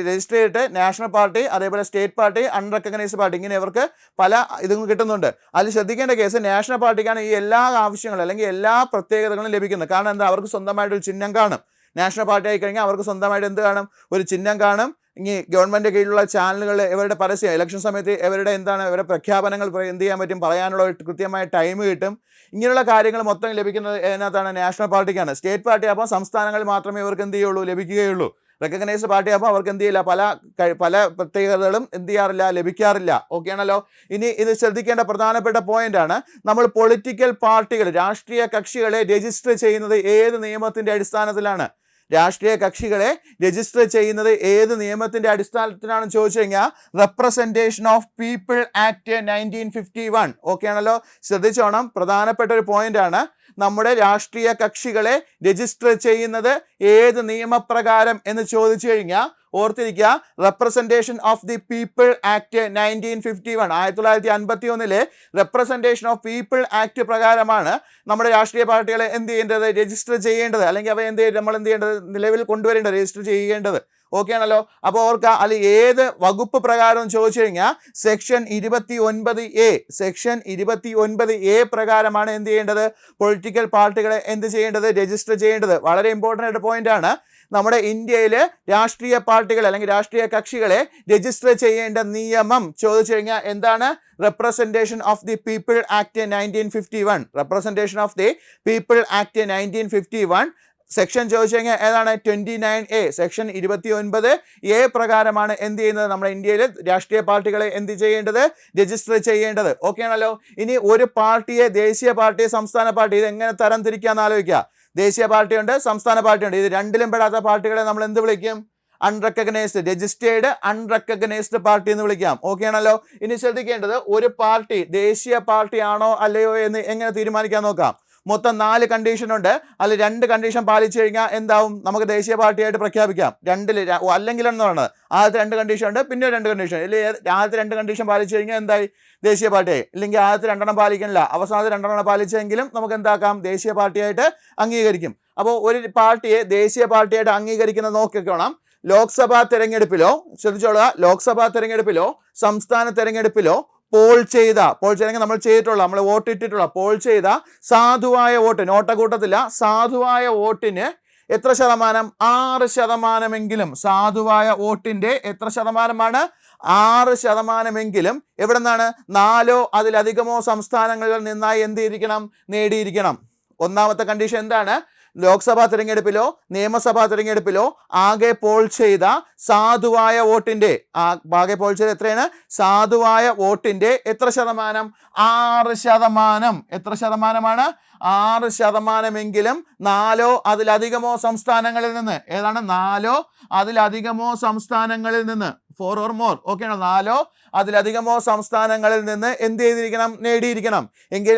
രജിസ്റ്റർ ചെയ്തിട്ട് നാഷണൽ പാർട്ടി, അതേപോലെ സ്റ്റേറ്റ് പാർട്ടി, അൺറെക്കഗ്നൈസ്ഡ് പാർട്ടി, ഇങ്ങനെ ഇവർക്ക് പല ഇതും കിട്ടുന്നുണ്ട്. അതിൽ ശ്രദ്ധിക്കേണ്ട കേസ്, നാഷണൽ പാർട്ടിക്കാണ് ഈ എല്ലാ ആവശ്യങ്ങളും അല്ലെങ്കിൽ എല്ലാ പ്രത്യേകതകളും ലഭിക്കുന്നത്. കാരണം എന്താ? അവർക്ക് സ്വന്തമായിട്ടൊരു ചിഹ്നം കാണും. നാഷണൽ പാർട്ടി ആയിക്കഴിഞ്ഞാൽ അവർക്ക് സ്വന്തമായിട്ട് എന്ത് കാണും? ഒരു ചിഹ്നം കാണും. ഇനി ഗവൺമെൻറ് കീഴിലുള്ള ചാനലുകൾ ഇവരുടെ പരസ്യം ഇലക്ഷൻ സമയത്ത് ഇവരുടെ പ്രഖ്യാപനങ്ങൾ എന്ത് ചെയ്യാൻ പറ്റും? പറയാനുള്ള ഒരു കൃത്യമായ ടൈം കിട്ടും. ഇങ്ങനെയുള്ള കാര്യങ്ങൾ മൊത്തം ലഭിക്കുന്നത് ഇതിനകത്താണ്? നാഷണൽ പാർട്ടിക്കാണ്. സ്റ്റേറ്റ് പാർട്ടി അപ്പോൾ സംസ്ഥാനങ്ങളിൽ മാത്രമേ ഇവർക്ക് എന്ത് ചെയ്യുള്ളൂ? ലഭിക്കുകയുള്ളൂ. റെക്കഗ്നൈസ്ഡ് പാർട്ടി അപ്പോൾ അവർക്ക് എന്ത് ചെയ്യില്ല? പല പ്രത്യേകതകളും എന്ത് ചെയ്യാറില്ല? ലഭിക്കാറില്ല. ഓക്കെ ആണല്ലോ. ഇനി ഇത് ശ്രദ്ധിക്കേണ്ട പ്രധാനപ്പെട്ട പോയിന്റാണ്. നമ്മൾ പൊളിറ്റിക്കൽ പാർട്ടികൾ, രാഷ്ട്രീയ കക്ഷികളെ രജിസ്റ്റർ ചെയ്യുന്നത് ഏത് നിയമത്തിൻ്റെ അടിസ്ഥാനത്തിലാണ്? രാഷ്ട്രീയ കക്ഷികളെ രജിസ്റ്റർ ചെയ്യുന്നത് ഏത് നിയമത്തിന്റെ അടിസ്ഥാനത്തിലാണെന്ന് ചോദിച്ചു കഴിഞ്ഞാൽ representation of people act 1951. Okay ആണല്ലോ. ശ്രദ്ധിച്ചോണം, പ്രധാനപ്പെട്ട ഒരു പോയിന്റ് ആണ്. നമ്മുടെ രാഷ്ട്രീയ കക്ഷികളെ രജിസ്റ്റർ ചെയ്യുന്നത് ഏത് നിയമപ്രകാരം എന്ന് ചോദിച്ചു കഴിഞ്ഞാൽ ഓർത്തിരിക്കുക, representation of the people act 1951 1951 representation of people act പ്രകാരമാണ് നമ്മുടെ രാഷ്ട്രീയ പാർട്ടികളെ എന്ത് ചെയ്യേണ്ടത്? രജിസ്റ്റർ ചെയ്യേണ്ടത്, അല്ലെങ്കിൽ അവ നമ്മൾ എന്ത് ചെയ്യേണ്ടത്? നിലവിൽ കൊണ്ടുവരേണ്ടത്, രജിസ്റ്റർ ചെയ്യേണ്ടത്. ഓക്കെ ആണല്ലോ. അപ്പോൾ ഓർക്കുക, അതിൽ ഏത് വകുപ്പ് പ്രകാരം ചോദിച്ചു കഴിഞ്ഞാൽ സെക്ഷൻ 29A സെക്ഷൻ 29A പ്രകാരമാണ് എന്ത് ചെയ്യേണ്ടത്? പൊളിറ്റിക്കൽ പാർട്ടികളെ എന്ത് ചെയ്യേണ്ടത്? രജിസ്റ്റർ ചെയ്യേണ്ടത്. വളരെ ഇമ്പോർട്ടൻ്റ് ആയിട്ട് പോയിന്റ് ആണ്. നമ്മുടെ ഇന്ത്യയിൽ രാഷ്ട്രീയ പാർട്ടികൾ അല്ലെങ്കിൽ രാഷ്ട്രീയ കക്ഷികളെ രജിസ്റ്റർ ചെയ്യേണ്ട നിയമം ചോദിച്ചു കഴിഞ്ഞാൽ എന്താണ്? Representation of the people act 1951. Representation of the people act 1951 section ചോദിച്ചു കഴിഞ്ഞാൽ ഏതാണ്? 29A സെക്ഷൻ 29A പ്രകാരമാണ് എന്ത് ചെയ്യുന്നത്? നമ്മുടെ ഇന്ത്യയിൽ രാഷ്ട്രീയ പാർട്ടികളെ എന്ത് ചെയ്യേണ്ടത്? രജിസ്റ്റർ ചെയ്യേണ്ടത്. ഓക്കെ ആണല്ലോ. ഇനി ഒരു പാർട്ടിയെ ദേശീയ പാർട്ടി, സംസ്ഥാന പാർട്ടി, ഇത് എങ്ങനെ തരം തിരിക്കാന്ന് ആലോചിക്കുക. ദേശീയ പാർട്ടിയുണ്ട്, സംസ്ഥാന പാർട്ടിയുണ്ട്. ഇത് രണ്ടിലും പെടാത്ത പാർട്ടികളെ നമ്മൾ എന്ത് വിളിക്കും? അൺറെക്കഗ്നൈസ്ഡ്, രജിസ്റ്റേർഡ് അൺറെക്കഗ്നൈസ്ഡ് പാർട്ടി എന്ന് വിളിക്കാം. ഓക്കെ ആണല്ലോ. ഇനി ശ്രദ്ധിക്കേണ്ടത്, ഒരു പാർട്ടി ദേശീയ പാർട്ടി ആണോ അല്ലയോ എന്ന് എങ്ങനെ തീരുമാനിക്കാൻ നോക്കാം. മൊത്തം 4 കണ്ടീഷൻ ഉണ്ട്. അതിൽ 2 കണ്ടീഷൻ പാലിച്ചു കഴിഞ്ഞാൽ എന്താവും? നമുക്ക് ദേശീയ പാർട്ടിയായിട്ട് പ്രഖ്യാപിക്കാം. അല്ലെങ്കിൽ എന്ന് പറയുന്നത് ആദ്യത്തെ 2 കണ്ടീഷൻ ഉണ്ട്, പിന്നെ 2 കണ്ടീഷൻ. അല്ലെങ്കിൽ ആദ്യത്തെ 2 കണ്ടീഷൻ പാലിച്ചു കഴിഞ്ഞാൽ എന്തായി? ദേശീയ പാർട്ടിയായി. ഇല്ലെങ്കിൽ ആദ്യത്തെ 2 പാലിക്കണില്ല, അവസാനത്തെ 2 പാലിച്ചെങ്കിലും നമുക്ക് എന്താക്കാം? ദേശീയ പാർട്ടിയായിട്ട് അംഗീകരിക്കും. അപ്പോൾ ഒരു പാർട്ടിയെ ദേശീയ പാർട്ടിയായിട്ട് അംഗീകരിക്കുന്നത് നോക്കിക്കോണം. ലോക്സഭാ തെരഞ്ഞെടുപ്പിലോ ശ്രദ്ധിച്ചോളുക, ലോക്സഭാ തെരഞ്ഞെടുപ്പിലോ സംസ്ഥാന തെരഞ്ഞെടുപ്പിലോ പോൾ ചെയ്തെങ്കിൽ നമ്മൾ ചെയ്തിട്ടുള്ള, നമ്മൾ വോട്ടിട്ടിട്ടുള്ള പോൾ ചെയ്ത സാധുവായ വോട്ട്, നോട്ടക്കൂട്ടത്തില്ല, സാധുവായ വോട്ടിന് എത്ര ശതമാനം? 6% സാധുവായ വോട്ടിന്റെ എത്ര ശതമാനമാണ്? 6% എവിടെ നിന്നാണ്? 4 അതിലധികമോ സംസ്ഥാനങ്ങളിൽ നിന്നായി എന്ത് ചെയ്തിരിക്കണം? നേടിയിരിക്കണം. ഒന്നാമത്തെ കണ്ടീഷൻ എന്താണ്? ലോക്സഭാ തെരഞ്ഞെടുപ്പിലോ നിയമസഭാ തെരഞ്ഞെടുപ്പിലോ ആകെ പോൾ ചെയ്ത സാധുവായ വോട്ടിന്റെ ആകെ പോൾ ചെയ്ത എത്രയാണ്? സാധുവായ വോട്ടിന്റെ എത്ര ശതമാനം? 6%. എത്ര ശതമാനമാണ്? 6% 4 അതിലധികമോ സംസ്ഥാനങ്ങളിൽ നിന്ന്. ഏതാണ്? 4 അതിലധികമോ സംസ്ഥാനങ്ങളിൽ നിന്ന്. 4 or more. ഓക്കെ ആണോ? 4 അതിലധികമോ സംസ്ഥാനങ്ങളിൽ നിന്ന് എന്ത് ചെയ്തിരിക്കണം? നേടിയിരിക്കണം. എങ്കിൽ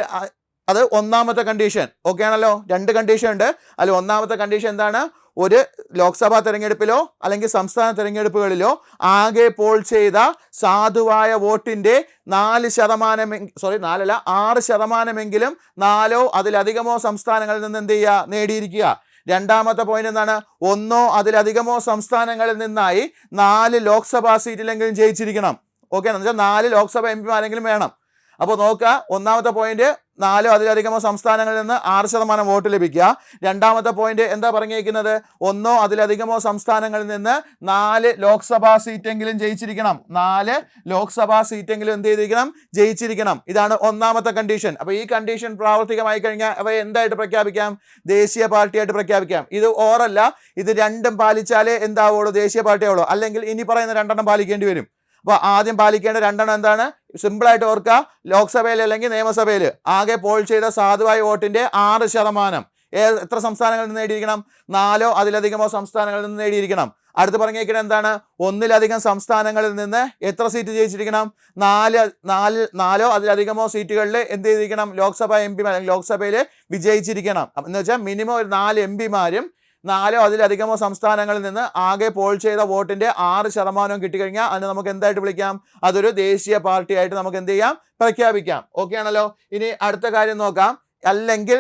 അത് ഒന്നാമത്തെ കണ്ടീഷൻ. ഓക്കെ ആണല്ലോ? 2 കണ്ടീഷൻ ഉണ്ട്. അതിൽ ഒന്നാമത്തെ കണ്ടീഷൻ എന്താണ്? ഒരു ലോക്സഭാ തെരഞ്ഞെടുപ്പിലോ അല്ലെങ്കിൽ സംസ്ഥാന തെരഞ്ഞെടുപ്പുകളിലോ ആകെ പോൾ ചെയ്ത സാധുവായ വോട്ടിന്റെ 6% 4 അതിലധികമോ സംസ്ഥാനങ്ങളിൽ നിന്ന് എന്ത് ചെയ്യുക? നേടിയിരിക്കുക. രണ്ടാമത്തെ പോയിന്റ് എന്താണ്? 1 അതിലധികമോ സംസ്ഥാനങ്ങളിൽ നിന്നായി 4 ലോക്സഭാ സീറ്റിലെങ്കിലും ജയിച്ചിരിക്കണം. ഓക്കെ, എന്ന് വെച്ചാൽ 4 ലോക്സഭ എംപിമാരെങ്കിലും വേണം. അപ്പോൾ നോക്കുക, ഒന്നാമത്തെ പോയിന്റ് 4 അതിലധികമോ സംസ്ഥാനങ്ങളിൽ നിന്ന് 6% വോട്ട് ലഭിക്കുക. രണ്ടാമത്തെ പോയിന്റ് എന്താ പറഞ്ഞിരിക്കുന്നത്? 1 അതിലധികമോ സംസ്ഥാനങ്ങളിൽ നിന്ന് 4 ലോക്സഭാ സീറ്റെങ്കിലും ജയിച്ചിരിക്കണം. 4 ലോക്സഭാ സീറ്റെങ്കിലും എന്ത് ചെയ്തിരിക്കണം? ജയിച്ചിരിക്കണം. ഇതാണ് ഒന്നാമത്തെ കണ്ടീഷൻ. അപ്പൊ ഈ കണ്ടീഷൻ പ്രാവർത്തികമായി കഴിഞ്ഞാൽ അവയെ എന്തായിട്ട് പ്രഖ്യാപിക്കാം? ദേശീയ പാർട്ടിയായിട്ട് പ്രഖ്യാപിക്കാം. ഇത് ഓറല്ല, ഇത് രണ്ടും പാലിച്ചാലേ എന്താവുള്ളൂ? ദേശീയ പാർട്ടി ആവുള്ളൂ. അല്ലെങ്കിൽ ഇനി പറയുന്ന 2 പാലിക്കേണ്ടി വരും. അപ്പോൾ ആദ്യം പാലിക്കേണ്ട 2 എന്താണ്? സിമ്പിളായിട്ട് ഓർക്കുക, ലോക്സഭയിൽ അല്ലെങ്കിൽ നിയമസഭയിൽ ആകെ പോൾ ചെയ്ത സാധുവായ വോട്ടിന്റെ 6% എത്ര സംസ്ഥാനങ്ങളിൽ നിന്ന് നേടിയിരിക്കണം? 4 അതിലധികമോ സംസ്ഥാനങ്ങളിൽ നിന്ന് നേടിയിരിക്കണം. അടുത്ത് പറഞ്ഞേക്കുന്നത് എന്താണ്? 1-ലധികം സംസ്ഥാനങ്ങളിൽ നിന്ന് എത്ര സീറ്റ് ജയിച്ചിരിക്കണം? 4 അതിലധികമോ സീറ്റുകളിൽ എന്ത് ചെയ്തിരിക്കണം? ലോക്സഭ എംപിമാർ ലോക്സഭയിൽ വിജയിച്ചിരിക്കണം. എന്ന് വെച്ചാൽ മിനിമം ഒരു 4 എംപിമാരും 4 അതിലധികമോ സംസ്ഥാനങ്ങളിൽ നിന്ന് ആകെ പോൾ ചെയ്ത വോട്ടിന്റെ 6% കിട്ടിക്കഴിഞ്ഞാൽ അതിന് നമുക്ക് എന്തായിട്ട് വിളിക്കാം? അതൊരു ദേശീയ പാർട്ടിയായിട്ട് നമുക്ക് എന്ത് ചെയ്യാം? പ്രഖ്യാപിക്കാം. ഓക്കെ ആണല്ലോ? ഇനി അടുത്ത കാര്യം നോക്കാം. അല്ലെങ്കിൽ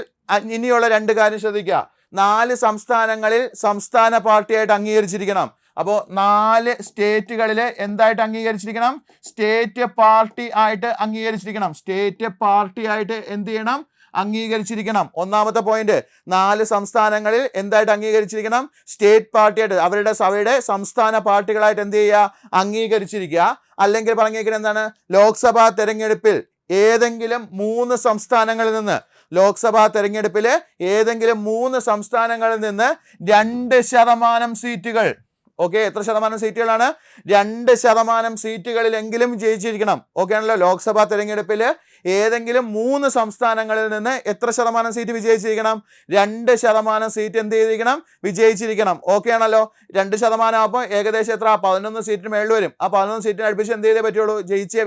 ഇനിയുള്ള 2 കാര്യം ശ്രദ്ധിക്കുക. 4 സംസ്ഥാനങ്ങളിൽ സംസ്ഥാന പാർട്ടിയായിട്ട് അംഗീകരിച്ചിരിക്കണം. അപ്പോൾ 4 സ്റ്റേറ്റുകളിൽ എന്തായിട്ട് അംഗീകരിച്ചിരിക്കണം? സ്റ്റേറ്റ് പാർട്ടി ആയിട്ട് അംഗീകരിച്ചിരിക്കണം. സ്റ്റേറ്റ് പാർട്ടി ആയിട്ട് എന്ത് ചെയ്യണം? അംഗീകരിച്ചിരിക്കണം. ഒന്നാമത്തെ പോയിന്റ്, 4 സംസ്ഥാനങ്ങളിൽ എന്തായിട്ട് അംഗീകരിച്ചിരിക്കണം? സ്റ്റേറ്റ് പാർട്ടിയായിട്ട്, അവരുടെ സഭയുടെ സംസ്ഥാന പാർട്ടികളായിട്ട് എന്ത് ചെയ്യുക? അംഗീകരിച്ചിരിക്കുക. അല്ലെങ്കിൽ പറഞ്ഞിരിക്കുന്നത് എന്താണ്? ലോക്സഭാ തെരഞ്ഞെടുപ്പിൽ ഏതെങ്കിലും 3 സംസ്ഥാനങ്ങളിൽ നിന്ന്, ലോക്സഭാ തെരഞ്ഞെടുപ്പിൽ ഏതെങ്കിലും 3 സംസ്ഥാനങ്ങളിൽ നിന്ന് 2% സീറ്റുകൾ. ഓക്കെ, എത്ര ശതമാനം സീറ്റുകളാണ്? 2% സീറ്റുകളിലെങ്കിലും ജയിച്ചിരിക്കണം. ഓക്കെ ആണല്ലോ? ലോക്സഭാ തെരഞ്ഞെടുപ്പിൽ ഏതെങ്കിലും 3 സംസ്ഥാനങ്ങളിൽ നിന്ന് എത്ര ശതമാനം സീറ്റ് വിജയിച്ചിരിക്കണം? 2% സീറ്റ് എന്ത് ചെയ്തിരിക്കണം? വിജയിച്ചിരിക്കണം. ഓക്കെ ആണല്ലോ? 2% ആകുമ്പോൾ ഏകദേശം എത്ര? 11 സീറ്റിന് മേളിൽ വരും. ആ 11 സീറ്റിന് അടുപ്പിച്ച് എന്ത് ചെയ്തേ പറ്റുള്ളൂ?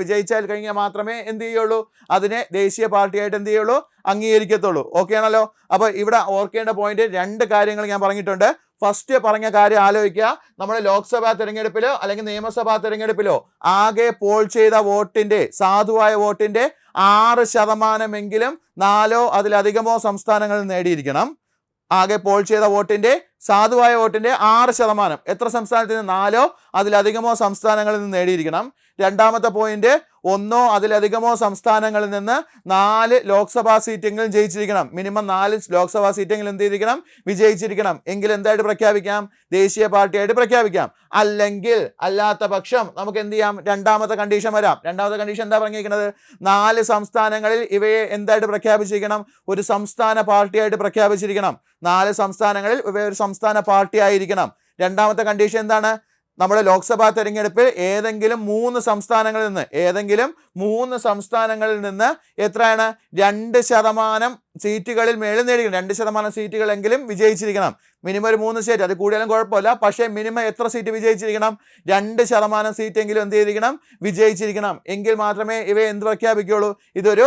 വിജയിച്ചാൽ കഴിഞ്ഞാൽ മാത്രമേ എന്ത് ചെയ്യുള്ളൂ? അതിനെ ദേശീയ പാർട്ടിയായിട്ട് എന്ത് ചെയ്യുള്ളൂ? അംഗീകരിക്കത്തുള്ളൂ. ഓക്കെ ആണല്ലോ? അപ്പോൾ ഇവിടെ ഓർക്കേണ്ട പോയിന്റ് 2 കാര്യങ്ങൾ ഞാൻ പറഞ്ഞിട്ടുണ്ട്. ഫസ്റ്റ് പറഞ്ഞ കാര്യം ആലോചിക്കുക. നമ്മൾ ലോക്സഭാ തെരഞ്ഞെടുപ്പിലോ അല്ലെങ്കിൽ നിയമസഭാ തെരഞ്ഞെടുപ്പിലോ ആകെ പോൾ ചെയ്ത വോട്ടിന്റെ സാധുവായ വോട്ടിന്റെ 6% 4 അതിലധികമോ സംസ്ഥാനങ്ങളിൽ നേടിയിരിക്കണം. ആകെ പോൾ ചെയ്ത വോട്ടിന്റെ സാധുവായ വോട്ടിന്റെ 6% എത്ര സംസ്ഥാനത്തിൽ നിന്ന്? 4 അതിലധികമോ സംസ്ഥാനങ്ങളിൽ നിന്ന് നേടിയിരിക്കണം. രണ്ടാമത്തെ പോയിന്റ്, 1 അതിലധികമോ സംസ്ഥാനങ്ങളിൽ നിന്ന് 4 ലോക്സഭാ സീറ്റെങ്കിലും ജയിച്ചിരിക്കണം. മിനിമം 4 ലോക്സഭാ സീറ്റെങ്കിലും എന്ത് ചെയ്തിരിക്കണം? വിജയിച്ചിരിക്കണം. എങ്കിൽ എന്തായിട്ട് പ്രഖ്യാപിക്കാം? ദേശീയ പാർട്ടിയായിട്ട് പ്രഖ്യാപിക്കാം. അല്ലെങ്കിൽ അല്ലാത്ത പക്ഷം നമുക്ക് എന്ത് ചെയ്യാം? രണ്ടാമത്തെ കണ്ടീഷൻ വരാം. രണ്ടാമത്തെ കണ്ടീഷൻ എന്താ പറഞ്ഞിരിക്കുന്നത്? 4 സംസ്ഥാനങ്ങളിൽ ഇവയെ എന്തായിട്ട് പ്രഖ്യാപിച്ചിരിക്കണം? ഒരു സംസ്ഥാന പാർട്ടിയായിട്ട് പ്രഖ്യാപിച്ചിരിക്കണം. 4 സംസ്ഥാനങ്ങളിൽ ഇവ ഒരു സംസ്ഥാന പാർട്ടി ആയിരിക്കണം. രണ്ടാമത്തെ കണ്ടീഷൻ എന്താണ്? നമ്മുടെ ലോക്സഭാ തെരഞ്ഞെടുപ്പിൽ ഏതെങ്കിലും 3 സംസ്ഥാനങ്ങളിൽ നിന്ന് എത്രയാണ്? 2% സീറ്റുകളിൽ മേളിൽ നേടിയിരിക്കണം. 2% സീറ്റുകളെങ്കിലും വിജയിച്ചിരിക്കണം. മിനിമം ഒരു 3 സ്റ്റേറ്റ്, അത് കൂടിയാലും കുഴപ്പമില്ല. പക്ഷേ മിനിമം എത്ര സീറ്റ് വിജയിച്ചിരിക്കണം? 2% സീറ്റെങ്കിലും എന്ത് ചെയ്തിരിക്കണം? വിജയിച്ചിരിക്കണം. എങ്കിൽ മാത്രമേ ഇവയെ എന്ത് പ്രഖ്യാപിക്കുകയുള്ളൂ? ഇതൊരു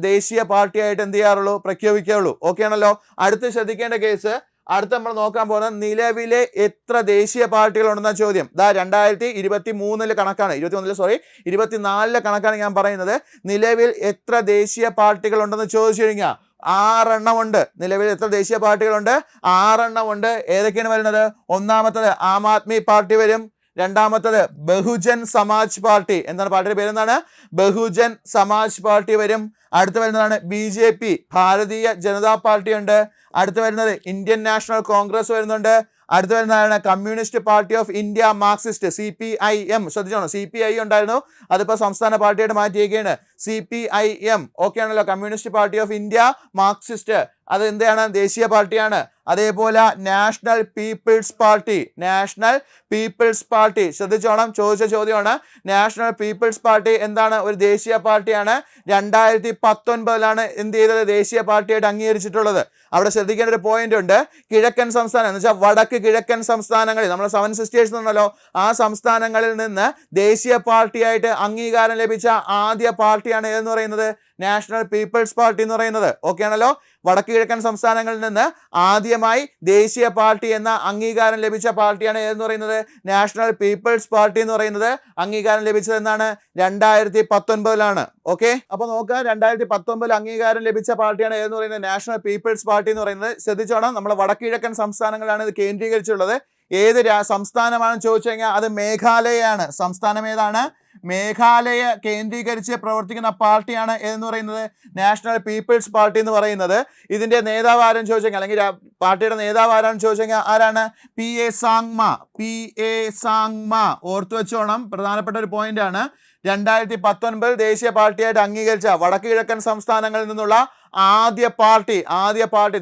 ദേശീയ പാർട്ടിയായിട്ട് എന്ത് ചെയ്യാറുള്ളൂ? പ്രഖ്യാപിക്കുകയുള്ളൂ. ഓക്കെ ആണല്ലോ? അടുത്ത് ശ്രദ്ധിക്കേണ്ട കേസ്, അടുത്ത് നമ്മൾ നോക്കാൻ പോകുന്നത് നിലവിലെ എത്ര ദേശീയ പാർട്ടികൾ ഉണ്ടെന്ന ചോദ്യം. 2023 കണക്കാണ്, 24 കണക്കാണ് ഞാൻ പറയുന്നത്. നിലവിൽ എത്ര ദേശീയ പാർട്ടികൾ ഉണ്ടെന്ന് ചോദിച്ചു കഴിഞ്ഞാൽ 6 ഉണ്ട്. നിലവിൽ എത്ര ദേശീയ പാർട്ടികളുണ്ട്? 6 ഉണ്ട്. ഏതൊക്കെയാണ് വരുന്നത്? ഒന്നാമത്തത് ആം ആദ്മി പാർട്ടി വരും. രണ്ടാമത്തത് ബഹുജൻ സമാജ് പാർട്ടി. എന്താണ് പാർട്ടിയുടെ പേരെന്താണ്? ബഹുജൻ സമാജ് പാർട്ടി വരും. അടുത്ത് വരുന്നതാണ് BJP, ഭാരതീയ ജനതാ പാർട്ടി ഉണ്ട്. അടുത്ത് വരുന്നത് ഇന്ത്യൻ നാഷണൽ കോൺഗ്രസ് വരുന്നുണ്ട്. അടുത്ത് വരുന്നതാണ് Communist Party of India Marxist, CPIM. ശ്രദ്ധിച്ചോണം, CPI ഉണ്ടായിരുന്നു, അതിപ്പോൾ സംസ്ഥാന പാർട്ടിയായിട്ട് മാറ്റിയിരിക്കുകയാണ്. CPIM ഓക്കെ ആണല്ലോ. Communist Party of India Marxist അത് എന്താണ്? ദേശീയ പാർട്ടിയാണ്. അതേപോലെ National People's Party, National People's Party ശ്രദ്ധിച്ചോണം, ചോദിച്ച ചോദ്യമാണ്. നാഷണൽ പീപ്പിൾസ് പാർട്ടി എന്താണ്? ഒരു ദേശീയ പാർട്ടിയാണ്. 2019 എന്ത് ചെയ്തത്? ദേശീയ പാർട്ടിയായിട്ട് അംഗീകരിച്ചിട്ടുള്ളത്. അവിടെ ശ്രദ്ധിക്കേണ്ട ഒരു പോയിന്റ് ഉണ്ട്. കിഴക്കൻ സംസ്ഥാനം എന്ന് വെച്ചാൽ വടക്ക് കിഴക്കൻ സംസ്ഥാനങ്ങളിൽ, നമ്മൾ 7 സിസ്റ്റേഴ്സ് ഉണ്ടല്ലോ, ആ സംസ്ഥാനങ്ങളിൽ നിന്ന് ദേശീയ പാർട്ടിയായിട്ട് അംഗീകാരം ലഭിച്ച ആദ്യ പാർട്ടിയാണ് ഏതെന്ന് പറയുന്നത്? നാഷണൽ പീപ്പിൾസ് പാർട്ടി എന്ന് പറയുന്നത്. ഓക്കെ ആണല്ലോ. വടക്ക് കിഴക്കൻ സംസ്ഥാനങ്ങളിൽ നിന്ന് ആദ്യമായി ദേശീയ പാർട്ടി എന്ന അംഗീകാരം ലഭിച്ച പാർട്ടിയാണ് ഏതെന്ന് പറയുന്നത്? നാഷണൽ പീപ്പിൾസ് പാർട്ടി എന്ന് പറയുന്നത്. അംഗീകാരം ലഭിച്ചത് എന്നാണ്? 2019. ഓക്കെ, അപ്പൊ നോക്കുക, 2019 അംഗീകാരം ലഭിച്ച പാർട്ടിയാണ് ഏതെന്ന് പറയുന്നത്? നാഷണൽ പീപ്പിൾസ് പാർട്ടി എന്ന് പറയുന്നത്. ശ്രദ്ധിച്ചോണം, നമ്മുടെ വടക്ക് കിഴക്കൻ സംസ്ഥാനങ്ങളാണ് ഇത് കേന്ദ്രീകരിച്ചുള്ളത്. ഏത് സംസ്ഥാനമാണെന്ന് ചോദിച്ചു കഴിഞ്ഞാൽ അത് മേഘാലയയാണ്. സംസ്ഥാനം ഏതാണ്? മേഘാലയ കേന്ദ്രീകരിച്ച് പ്രവർത്തിക്കുന്ന പാർട്ടിയാണ് എന്ന് പറയുന്നത് നാഷണൽ പീപ്പിൾസ് പാർട്ടി എന്ന് പറയുന്നത്. ഇതിന്റെ നേതാവ് ആരെന്ന് ചോദിച്ചു കഴിഞ്ഞാൽ, അല്ലെങ്കിൽ പാർട്ടിയുടെ നേതാവ് ആരാണെന്ന് ചോദിച്ചു കഴിഞ്ഞാൽ ആരാണ്? PA സാങ്മ. ഓർത്തു വെച്ചോണം, പ്രധാനപ്പെട്ട ഒരു പോയിന്റ് ആണ്. 2019 ദേശീയ പാർട്ടിയായിട്ട് അംഗീകരിച്ച വടക്ക് കിഴക്കൻ സംസ്ഥാനങ്ങളിൽ നിന്നുള്ള ആദ്യ പാർട്ടി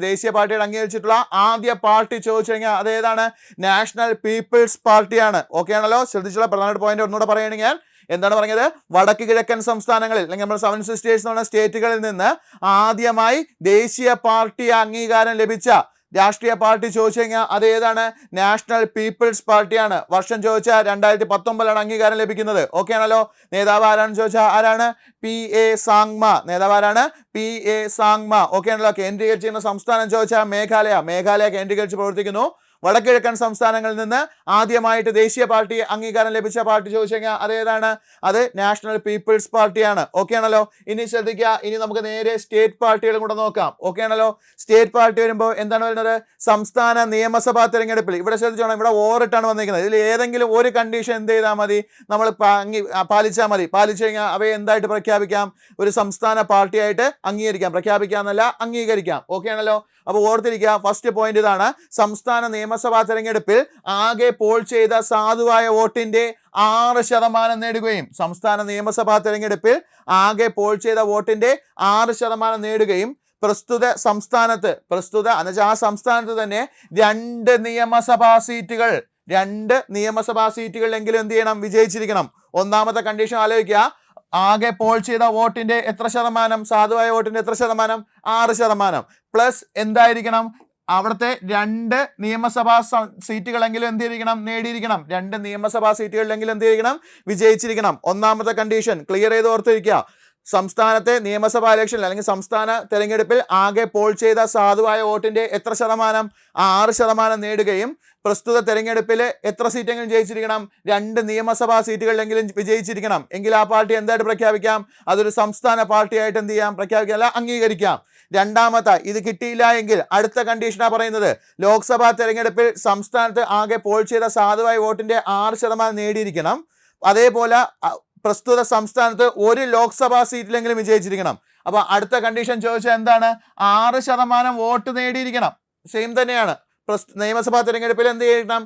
ദേശീയ പാർട്ടിയായിട്ട് അംഗീകരിച്ചിട്ടുള്ള ആദ്യ പാർട്ടി ചോദിച്ചു കഴിഞ്ഞാൽ അതേതാണ്? നാഷണൽ പീപ്പിൾസ് പാർട്ടിയാണ്. ഓക്കെ ആണല്ലോ. ശ്രദ്ധിച്ചുള്ള പ്രധാനപ്പെട്ട പോയിന്റ് ഒന്നുകൂടെ പറയുകയാണെങ്കിൽ എന്താണ് പറഞ്ഞത്? വടക്ക് കിഴക്കൻ സംസ്ഥാനങ്ങളിൽ, അല്ലെങ്കിൽ നമ്മൾ 7 സിസ്റ്റേഴ്സ് എന്ന സ്റ്റേറ്റുകളിൽ നിന്ന് ആദ്യമായി ദേശീയ പാർട്ടി അംഗീകാരം ലഭിച്ച രാഷ്ട്രീയ പാർട്ടി ചോദിച്ചു കഴിഞ്ഞാൽ അത് ഏതാണ്? നാഷണൽ പീപ്പിൾസ് പാർട്ടിയാണ്. വർഷം ചോദിച്ചാൽ 2019 അംഗീകാരം ലഭിക്കുന്നത്. ഓക്കെ ആണല്ലോ. നേതാവ് ആരാണെന്ന് ചോദിച്ചാൽ ആരാണ്? PA സാങ്മ. നേതാവ് ആരാണ്? PA സാങ്മ. ഓക്കെ ആണല്ലോ. കേന്ദ്രീകരിച്ചിരുന്ന സംസ്ഥാനം ചോദിച്ചാൽ മേഘാലയ കേന്ദ്രീകരിച്ച് പ്രവർത്തിക്കുന്നു. വടക്കിഴക്കൻ സംസ്ഥാനങ്ങളിൽ നിന്ന് ആദ്യമായിട്ട് ദേശീയ പാർട്ടി അംഗീകാരം ലഭിച്ച പാർട്ടി ചോദിച്ചു കഴിഞ്ഞാൽ അതേതാണ്? അത് നാഷണൽ പീപ്പിൾസ് പാർട്ടിയാണ്. ഓക്കെ ആണല്ലോ. ഇനി ശ്രദ്ധിക്കുക, ഇനി നമുക്ക് നേരെ സ്റ്റേറ്റ് പാർട്ടികളും കൂടെ നോക്കാം. ഓക്കെ ആണല്ലോ. സ്റ്റേറ്റ് പാർട്ടി വരുമ്പോൾ എന്താണ് വരുന്നത്? സംസ്ഥാന നിയമസഭാ തെരഞ്ഞെടുപ്പിൽ ഇവിടെ ശ്രദ്ധിച്ചോണം, ഇവിടെ ഓവറിട്ടാണ് വന്നിരിക്കുന്നത്. ഇതിൽ ഏതെങ്കിലും ഒരു കണ്ടീഷൻ എന്ത് ചെയ്താൽ മതി? നമ്മൾ പാലിച്ചാൽ മതി. പാലിച്ചു കഴിഞ്ഞാൽ അവയെ എന്തായിട്ട് പ്രഖ്യാപിക്കാം? ഒരു സംസ്ഥാന പാർട്ടിയായിട്ട് അംഗീകരിക്കാം. പ്രഖ്യാപിക്കാന്നല്ല, അംഗീകരിക്കാം. ഓക്കെ ആണല്ലോ. അപ്പോൾ ഓർത്തിരിക്കുക, ഫസ്റ്റ് പോയിന്റ് ഇതാണ്. സംസ്ഥാന നിയമസഭാ തെരഞ്ഞെടുപ്പിൽ ആകെ പോൾ ചെയ്ത സാധുവായ വോട്ടിന്റെ 6% നേടുകയും, സംസ്ഥാന നിയമസഭാ തെരഞ്ഞെടുപ്പിൽ ആകെ പോൾ ചെയ്ത വോട്ടിന്റെ 6% നേടുകയും പ്രസ്തുത സംസ്ഥാനത്ത്, എന്നുവെച്ചാൽ ആ സംസ്ഥാനത്ത് തന്നെ 2 നിയമസഭാ സീറ്റുകളിലെങ്കിലും എന്ത് ചെയ്യണം? വിജയിച്ചിരിക്കണം. ഒന്നാമത്തെ കണ്ടീഷൻ ആലോചിക്കുക. ആകെ പോൾ ചെയ്ത വോട്ടിന്റെ എത്ര ശതമാനം? സാധുവായ വോട്ടിന്റെ എത്ര ശതമാനം? 6%. പ്ലസ് എന്തായിരിക്കണം? അവിടുത്തെ 2 നിയമസഭാ സീറ്റുകളെങ്കിലും എന്ത് ചെയ്തിരിക്കണം? നേടിയിരിക്കണം. 2 നിയമസഭാ സീറ്റുകളിലെങ്കിലും എന്ത് ചെയ്തിരിക്കണം? വിജയിച്ചിരിക്കണം. ഒന്നാമത്തെ കണ്ടീഷൻ ക്ലിയർ ചെയ്ത് ഓർത്തിരിക്കുക. സംസ്ഥാനത്തെ നിയമസഭാ ഇലക്ഷനിൽ അല്ലെങ്കിൽ സംസ്ഥാന തെരഞ്ഞെടുപ്പിൽ ആകെ പോൾ ചെയ്ത സാധുവായ വോട്ടിന്റെ എത്ര ശതമാനം? 6% നേടുകയും പ്രസ്തുത തെരഞ്ഞെടുപ്പിൽ എത്ര സീറ്റെങ്കിലും ജയിച്ചിരിക്കണം? 2 നിയമസഭാ സീറ്റുകളിലെങ്കിലും വിജയിച്ചിരിക്കണം. എങ്കിൽ ആ പാർട്ടി എന്തായിട്ട് പ്രഖ്യാപിക്കാം? അതൊരു സംസ്ഥാന പാർട്ടിയായിട്ട് എന്ത് ചെയ്യാം? പ്രഖ്യാപിക്കാം, അല്ല അംഗീകരിക്കാം. രണ്ടാമത്തെ ഇത് കിട്ടിയില്ല എങ്കിൽ അടുത്ത കണ്ടീഷനാണ് പറയുന്നത്. ലോക്സഭാ തെരഞ്ഞെടുപ്പിൽ സംസ്ഥാനത്ത് ആകെ പോൾ ചെയ്ത സാധുവായ വോട്ടിന്റെ 6% നേടിയിരിക്കണം. അതേപോലെ പ്രസ്തുത സംസ്ഥാനത്ത് ഒരു ലോക്സഭാ സീറ്റിലെങ്കിലും വിജയിച്ചിരിക്കണം. അപ്പൊ അടുത്ത കണ്ടീഷൻ ചോദിച്ചാൽ എന്താണ്? 6% വോട്ട് നേടിയിരിക്കണം. സെയിം തന്നെയാണ്. നിയമസഭാ തെരഞ്ഞെടുപ്പിൽ എന്ത് ചെയ്യണം?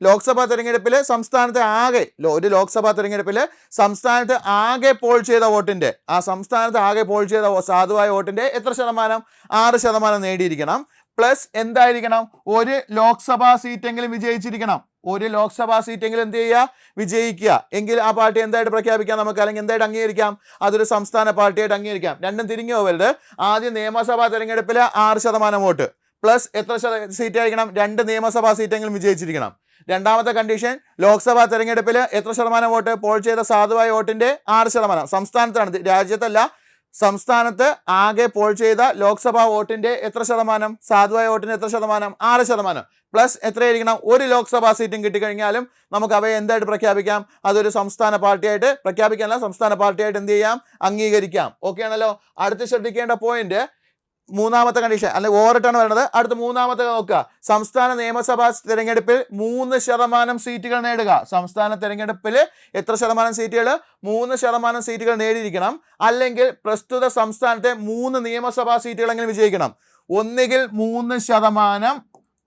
ലോക്സഭാ തെരഞ്ഞെടുപ്പിൽ സംസ്ഥാനത്തെ ആകെ ഒരു ലോക്സഭാ തെരഞ്ഞെടുപ്പിൽ സംസ്ഥാനത്ത് ആകെ പോൾ ചെയ്ത വോട്ടിന്റെ, ആ സംസ്ഥാനത്ത് ആകെ പോൾ ചെയ്ത സാധുവായ വോട്ടിന്റെ എത്ര ശതമാനം? 6% നേടിയിരിക്കണം. പ്ലസ് എന്തായിരിക്കണം? ഒരു ലോക്സഭാ സീറ്റെങ്കിലും വിജയിച്ചിരിക്കണം. ഒരു ലോക്സഭാ സീറ്റെങ്കിലും എന്ത് ചെയ്യുക? വിജയിക്കുക. എങ്കിൽ ആ പാർട്ടി എന്തായിട്ട് പ്രഖ്യാപിക്കാം നമുക്ക്, അല്ലെങ്കിൽ എന്തായിട്ട് അംഗീകരിക്കാം? അതൊരു സംസ്ഥാന പാർട്ടിയായിട്ട് അംഗീകരിക്കാം. രണ്ടും തിരിഞ്ഞു പോകരുത്. ആദ്യം നിയമസഭാ തെരഞ്ഞെടുപ്പിൽ 6% വോട്ട് പ്ലസ് എത്ര സീറ്റ് ആയിരിക്കണം? 2 നിയമസഭാ സീറ്റെങ്കിലും വിജയിച്ചിരിക്കണം. രണ്ടാമത്തെ കണ്ടീഷൻ ലോക്സഭാ തെരഞ്ഞെടുപ്പിൽ എത്ര ശതമാനം വോട്ട്? പോൾ ചെയ്ത സാധുവായ വോട്ടിന്റെ 6%. സംസ്ഥാനത്താണ്, രാജ്യത്തല്ല. സംസ്ഥാനത്ത് ആകെ പോൾ ചെയ്ത ലോക്സഭാ വോട്ടിന്റെ എത്ര ശതമാനം? സാധുവായ വോട്ടിന്റെ എത്ര ശതമാനം? 6%. പ്ലസ് എത്രയായിരിക്കണം? ഒരു ലോക്സഭാ സീറ്റും കിട്ടിക്കഴിഞ്ഞാലും നമുക്ക് അവയെ എന്തായിട്ട് പ്രഖ്യാപിക്കാം? അതൊരു സംസ്ഥാന പാർട്ടിയായിട്ട് പ്രഖ്യാപിക്കാനല്ല, സംസ്ഥാന പാർട്ടിയായിട്ട് എന്ത് ചെയ്യാം? അംഗീകരിക്കാം. ഓക്കെ ആണല്ലോ. അടുത്ത് ശ്രദ്ധിക്കേണ്ട പോയിന്റ്, മൂന്നാമത്തെ കണ്ടീഷൻ അല്ലെങ്കിൽ ഓറിട്ടാണ് വരുന്നത്. അടുത്ത മൂന്നാമത്തെ നോക്കുക. സംസ്ഥാന നിയമസഭാ തെരഞ്ഞെടുപ്പിൽ 3% സീറ്റുകൾ നേടുക. സംസ്ഥാന തെരഞ്ഞെടുപ്പിൽ എത്ര ശതമാനം സീറ്റുകൾ? 3% സീറ്റുകൾ നേടിയിരിക്കണം. അല്ലെങ്കിൽ പ്രസ്തുത സംസ്ഥാനത്തെ 3 നിയമസഭാ സീറ്റുകളെങ്കിലും വിജയിക്കണം. ഒന്നുകിൽ 3%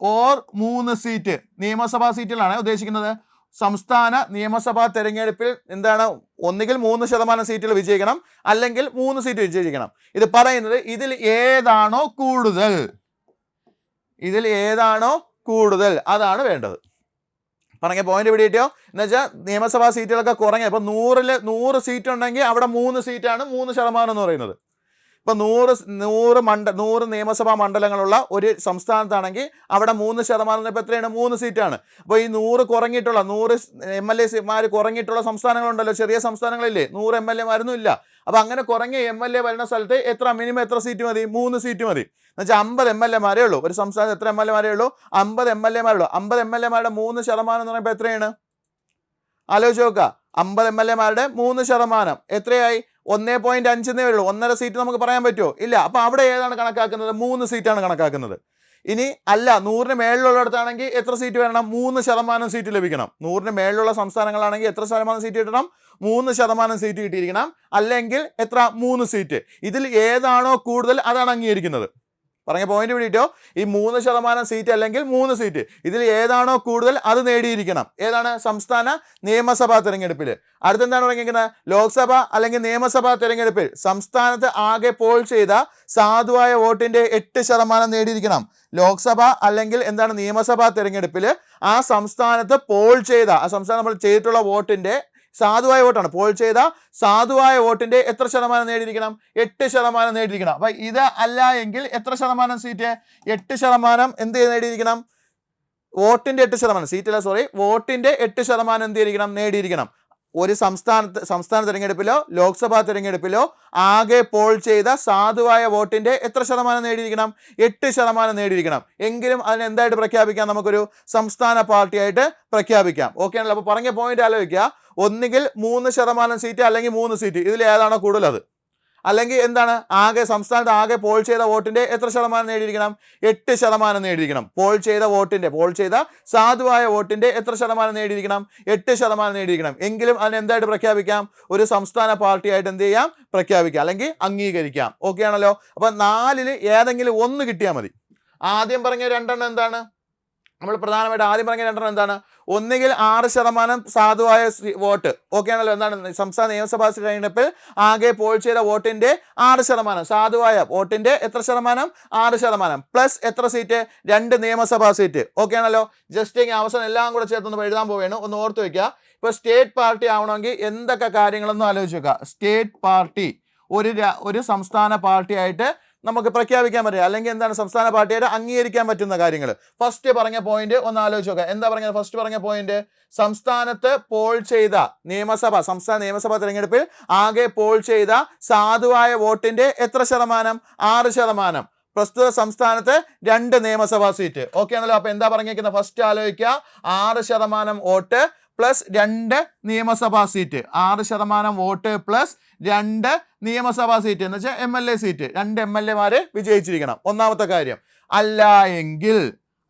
ഓർ 3 സീറ്റ്. നിയമസഭാ സീറ്റുകളാണ് ഉദ്ദേശിക്കുന്നത്. സംസ്ഥാന നിയമസഭാ തെരഞ്ഞെടുപ്പിൽ എന്താണ്? ഒന്നുകിൽ 3% സീറ്റുകൾ വിജയിക്കണം, അല്ലെങ്കിൽ 3 സീറ്റ് വിജയിക്കണം. ഇത് പറയുന്നത് ഇതിൽ ഏതാണോ കൂടുതൽ അതാണ് വേണ്ടത്. പറഞ്ഞ പോയിന്റ് ഇവിടെ കിട്ടിയോ? എന്ന് വെച്ചാൽ നിയമസഭാ സീറ്റുകളൊക്കെ കുറഞ്ഞ, ഇപ്പൊ 100 സീറ്റ് ഉണ്ടെങ്കിൽ അവിടെ 3 സീറ്റാണ് 3% എന്ന് പറയുന്നത്. ഇപ്പം 100 നിയമസഭാ മണ്ഡലങ്ങളുള്ള ഒരു സംസ്ഥാനത്താണെങ്കിൽ അവിടെ 3% ഇപ്പം എത്രയാണ്? 3 സീറ്റാണ്. അപ്പോൾ ഈ 100 കുറഞ്ഞിട്ടുള്ള 100 MLAമാർ കുറഞ്ഞിട്ടുള്ള സംസ്ഥാനങ്ങളുണ്ടല്ലോ, ചെറിയ സംസ്ഥാനങ്ങളില്ലേ, 100 MLAമാരൊന്നും ഇല്ല. അപ്പോൾ അങ്ങനെ കുറഞ്ഞ MLA വരുന്ന സ്ഥലത്ത് മിനിമം എത്ര സീറ്റ് മതി? 3 സീറ്റ് മതി. എന്നുവെച്ചാൽ 50 MLAമാരേ ഉള്ളൂ. ഒരു സംസ്ഥാനത്ത് എത്ര MLAമാരേ ഉള്ളൂ? 50 MLAമാരുള്ളൂ. 50 MLAമാരുടെ 3% എന്ന് പറയുമ്പോൾ എത്രയാണ്? ആലോചിച്ച് നോക്കുക. 50 MLAമാരുടെ 3% എത്രയായി? 1.5 ഉള്ളൂ. 1.5 സീറ്റ് നമുക്ക് പറയാൻ പറ്റുമോ? ഇല്ല. അപ്പോൾ അവിടെ ഏതാണ് കണക്കാക്കുന്നത്? 3 സീറ്റാണ് കണക്കാക്കുന്നത്. ഇനി അല്ല, 100ന് മേളിലുള്ളിടത്താണെങ്കിൽ എത്ര സീറ്റ് വരണം? 3% സീറ്റ് ലഭിക്കണം. 100ന് മേളിലുള്ള സംസ്ഥാനങ്ങളാണെങ്കിൽ എത്ര ശതമാനം സീറ്റ് കിട്ടണം? 3% സീറ്റ് കിട്ടിയിരിക്കണം. അല്ലെങ്കിൽ എത്ര? 3 സീറ്റ്. ഇതിൽ ഏതാണോ കൂടുതൽ അതാണ് അംഗീകരിക്കുന്നത്. പറഞ്ഞ പോയിന്റ് പിടിയിട്ടോ? ഈ 3% സീറ്റ് അല്ലെങ്കിൽ 3 സീറ്റ്, ഇതിൽ ഏതാണോ കൂടുതൽ അത് നേടിയിരിക്കണം. ഏതാണ്? സംസ്ഥാന നിയമസഭാ തെരഞ്ഞെടുപ്പിൽ. അടുത്തെന്താണ് പറഞ്ഞിരിക്കുന്നത്? ലോക്സഭ അല്ലെങ്കിൽ നിയമസഭാ തെരഞ്ഞെടുപ്പിൽ സംസ്ഥാനത്ത് ആകെ പോൾ ചെയ്ത സാധുവായ വോട്ടിന്റെ 8% നേടിയിരിക്കണം. ലോക്സഭ അല്ലെങ്കിൽ എന്താണ് നിയമസഭാ തെരഞ്ഞെടുപ്പിൽ ആ സംസ്ഥാനത്ത് പോൾ ചെയ്ത, ആ സംസ്ഥാനം നമ്മൾ ചെയ്തിട്ടുള്ള വോട്ടിന്റെ സാധുവായ വോട്ടാണ്. പോൾ ചെയ്ത സാധുവായ വോട്ടിന്റെ എത്ര ശതമാനം നേടിയിരിക്കണം? 8% നേടിയിരിക്കണം. അപ്പൊ ഇത് അല്ല എങ്കിൽ എത്ര ശതമാനം സീറ്റ്? 8% എന്ത് നേടിയിരിക്കണം? വോട്ടിന്റെ 8%, സീറ്റല്ല സോറി, വോട്ടിന്റെ 8% എന്ത് ചെയ്തിരിക്കണം? നേടിയിരിക്കണം. ഒരു സംസ്ഥാന തെരഞ്ഞെടുപ്പിലോ ലോക്സഭാ തെരഞ്ഞെടുപ്പിലോ ആകെ പോൾ ചെയ്ത സാധുവായ വോട്ടിന്റെ എത്ര ശതമാനം നേടിയിരിക്കണം? 8% നേടിയിരിക്കണം. എങ്കിലും അതിന് എന്തായിട്ട് പ്രഖ്യാപിക്കാം? നമുക്കൊരു സംസ്ഥാന പാർട്ടിയായിട്ട് പ്രഖ്യാപിക്കാം. ഓക്കെ ആണല്ലോ? അപ്പോൾ പറഞ്ഞ പോയിന്റ് ആലോചിക്കുക. ഒന്നുകിൽ 3% സീറ്റ് അല്ലെങ്കിൽ 3 സീറ്റ്, ഇതിൽ ഏതാണോ കൂടുതൽ അത്. അല്ലെങ്കിൽ എന്താണ്? സംസ്ഥാനത്ത് ആകെ പോൾ ചെയ്ത വോട്ടിന്റെ എത്ര ശതമാനം നേടിയിരിക്കണം? 8% നേടിയിരിക്കണം. പോൾ ചെയ്ത സാധുവായ വോട്ടിന്റെ എത്ര ശതമാനം നേടിയിരിക്കണം? 8% നേടിയിരിക്കണം. എങ്കിലും അതിന് എന്തായിട്ട് പ്രഖ്യാപിക്കാം? ഒരു സംസ്ഥാന പാർട്ടിയായിട്ട് എന്ത് ചെയ്യാം? പ്രഖ്യാപിക്കാം, അല്ലെങ്കിൽ അംഗീകരിക്കാം. ഓക്കെ ആണല്ലോ? അപ്പൊ 4ൽ ഏതെങ്കിലും ഒന്ന് കിട്ടിയാൽ മതി. ആദ്യം പറഞ്ഞ 2 എന്താണ്? നമ്മൾ പ്രധാനമായിട്ട് ആദ്യം പറഞ്ഞ 2 എന്താണ്? ഒന്നുകിൽ 6% സാധുവായ വോട്ട്. ഓക്കെ ആണല്ലോ? എന്താണ്? സംസ്ഥാന നിയമസഭാ തെരഞ്ഞെടുപ്പിൽ ആകെ പോൾ ചെയ്ത വോട്ടിന്റെ 6%, സാധുവായ വോട്ടിന്റെ എത്ര ശതമാനം? 6%. പ്ലസ് എത്ര സീറ്റ്? 2 നിയമസഭാ സീറ്റ്. ഓക്കെ ആണല്ലോ? ജസ്റ്റ് അവസാനം എല്ലാം കൂടെ ചേർത്തൊന്ന് എഴുതാൻ പോവുകയാണ്. ഒന്ന് ഓർത്ത് വെക്കുക. ഇപ്പൊ സ്റ്റേറ്റ് പാർട്ടി ആവണമെങ്കിൽ എന്തൊക്കെ കാര്യങ്ങളൊന്നും ആലോചിച്ച് വെക്കുക. സ്റ്റേറ്റ് പാർട്ടി ഒരു സംസ്ഥാന പാർട്ടിയായിട്ട് നമുക്ക് പ്രഖ്യാപിക്കാൻ പറ്റില്ല, അല്ലെങ്കിൽ എന്താണ്? സംസ്ഥാന പാർട്ടിയായിട്ട് അംഗീകരിക്കാൻ പറ്റുന്ന കാര്യങ്ങൾ. ഫസ്റ്റ് പറഞ്ഞ പോയിന്റ് ഒന്ന് ആലോചിച്ച് നോക്കുക. എന്താ പറഞ്ഞത്? ഫസ്റ്റ് പറഞ്ഞ പോയിന്റ്, സംസ്ഥാനത്ത് പോൾ ചെയ്ത സംസ്ഥാന നിയമസഭാ തെരഞ്ഞെടുപ്പിൽ ആകെ പോൾ ചെയ്ത സാധുവായ വോട്ടിന്റെ എത്ര ശതമാനം? 6%. പ്രസ്തുത സംസ്ഥാനത്ത് 2 നിയമസഭാ സീറ്റ്. ഓക്കെ ആണല്ലോ? അപ്പൊ എന്താ പറഞ്ഞിരിക്കുന്നത്? ഫസ്റ്റ് ആലോചിക്കുക. 6% വോട്ട് പ്ലസ് 2 നിയമസഭാ സീറ്റ്. 6% വോട്ട് പ്ലസ് 2 നിയമസഭാ സീറ്റ് എന്ന് വെച്ചാൽ MLA സീറ്റ്. 2 MLAമാര് വിജയിച്ചിരിക്കണം. ഒന്നാമത്തെ കാര്യം.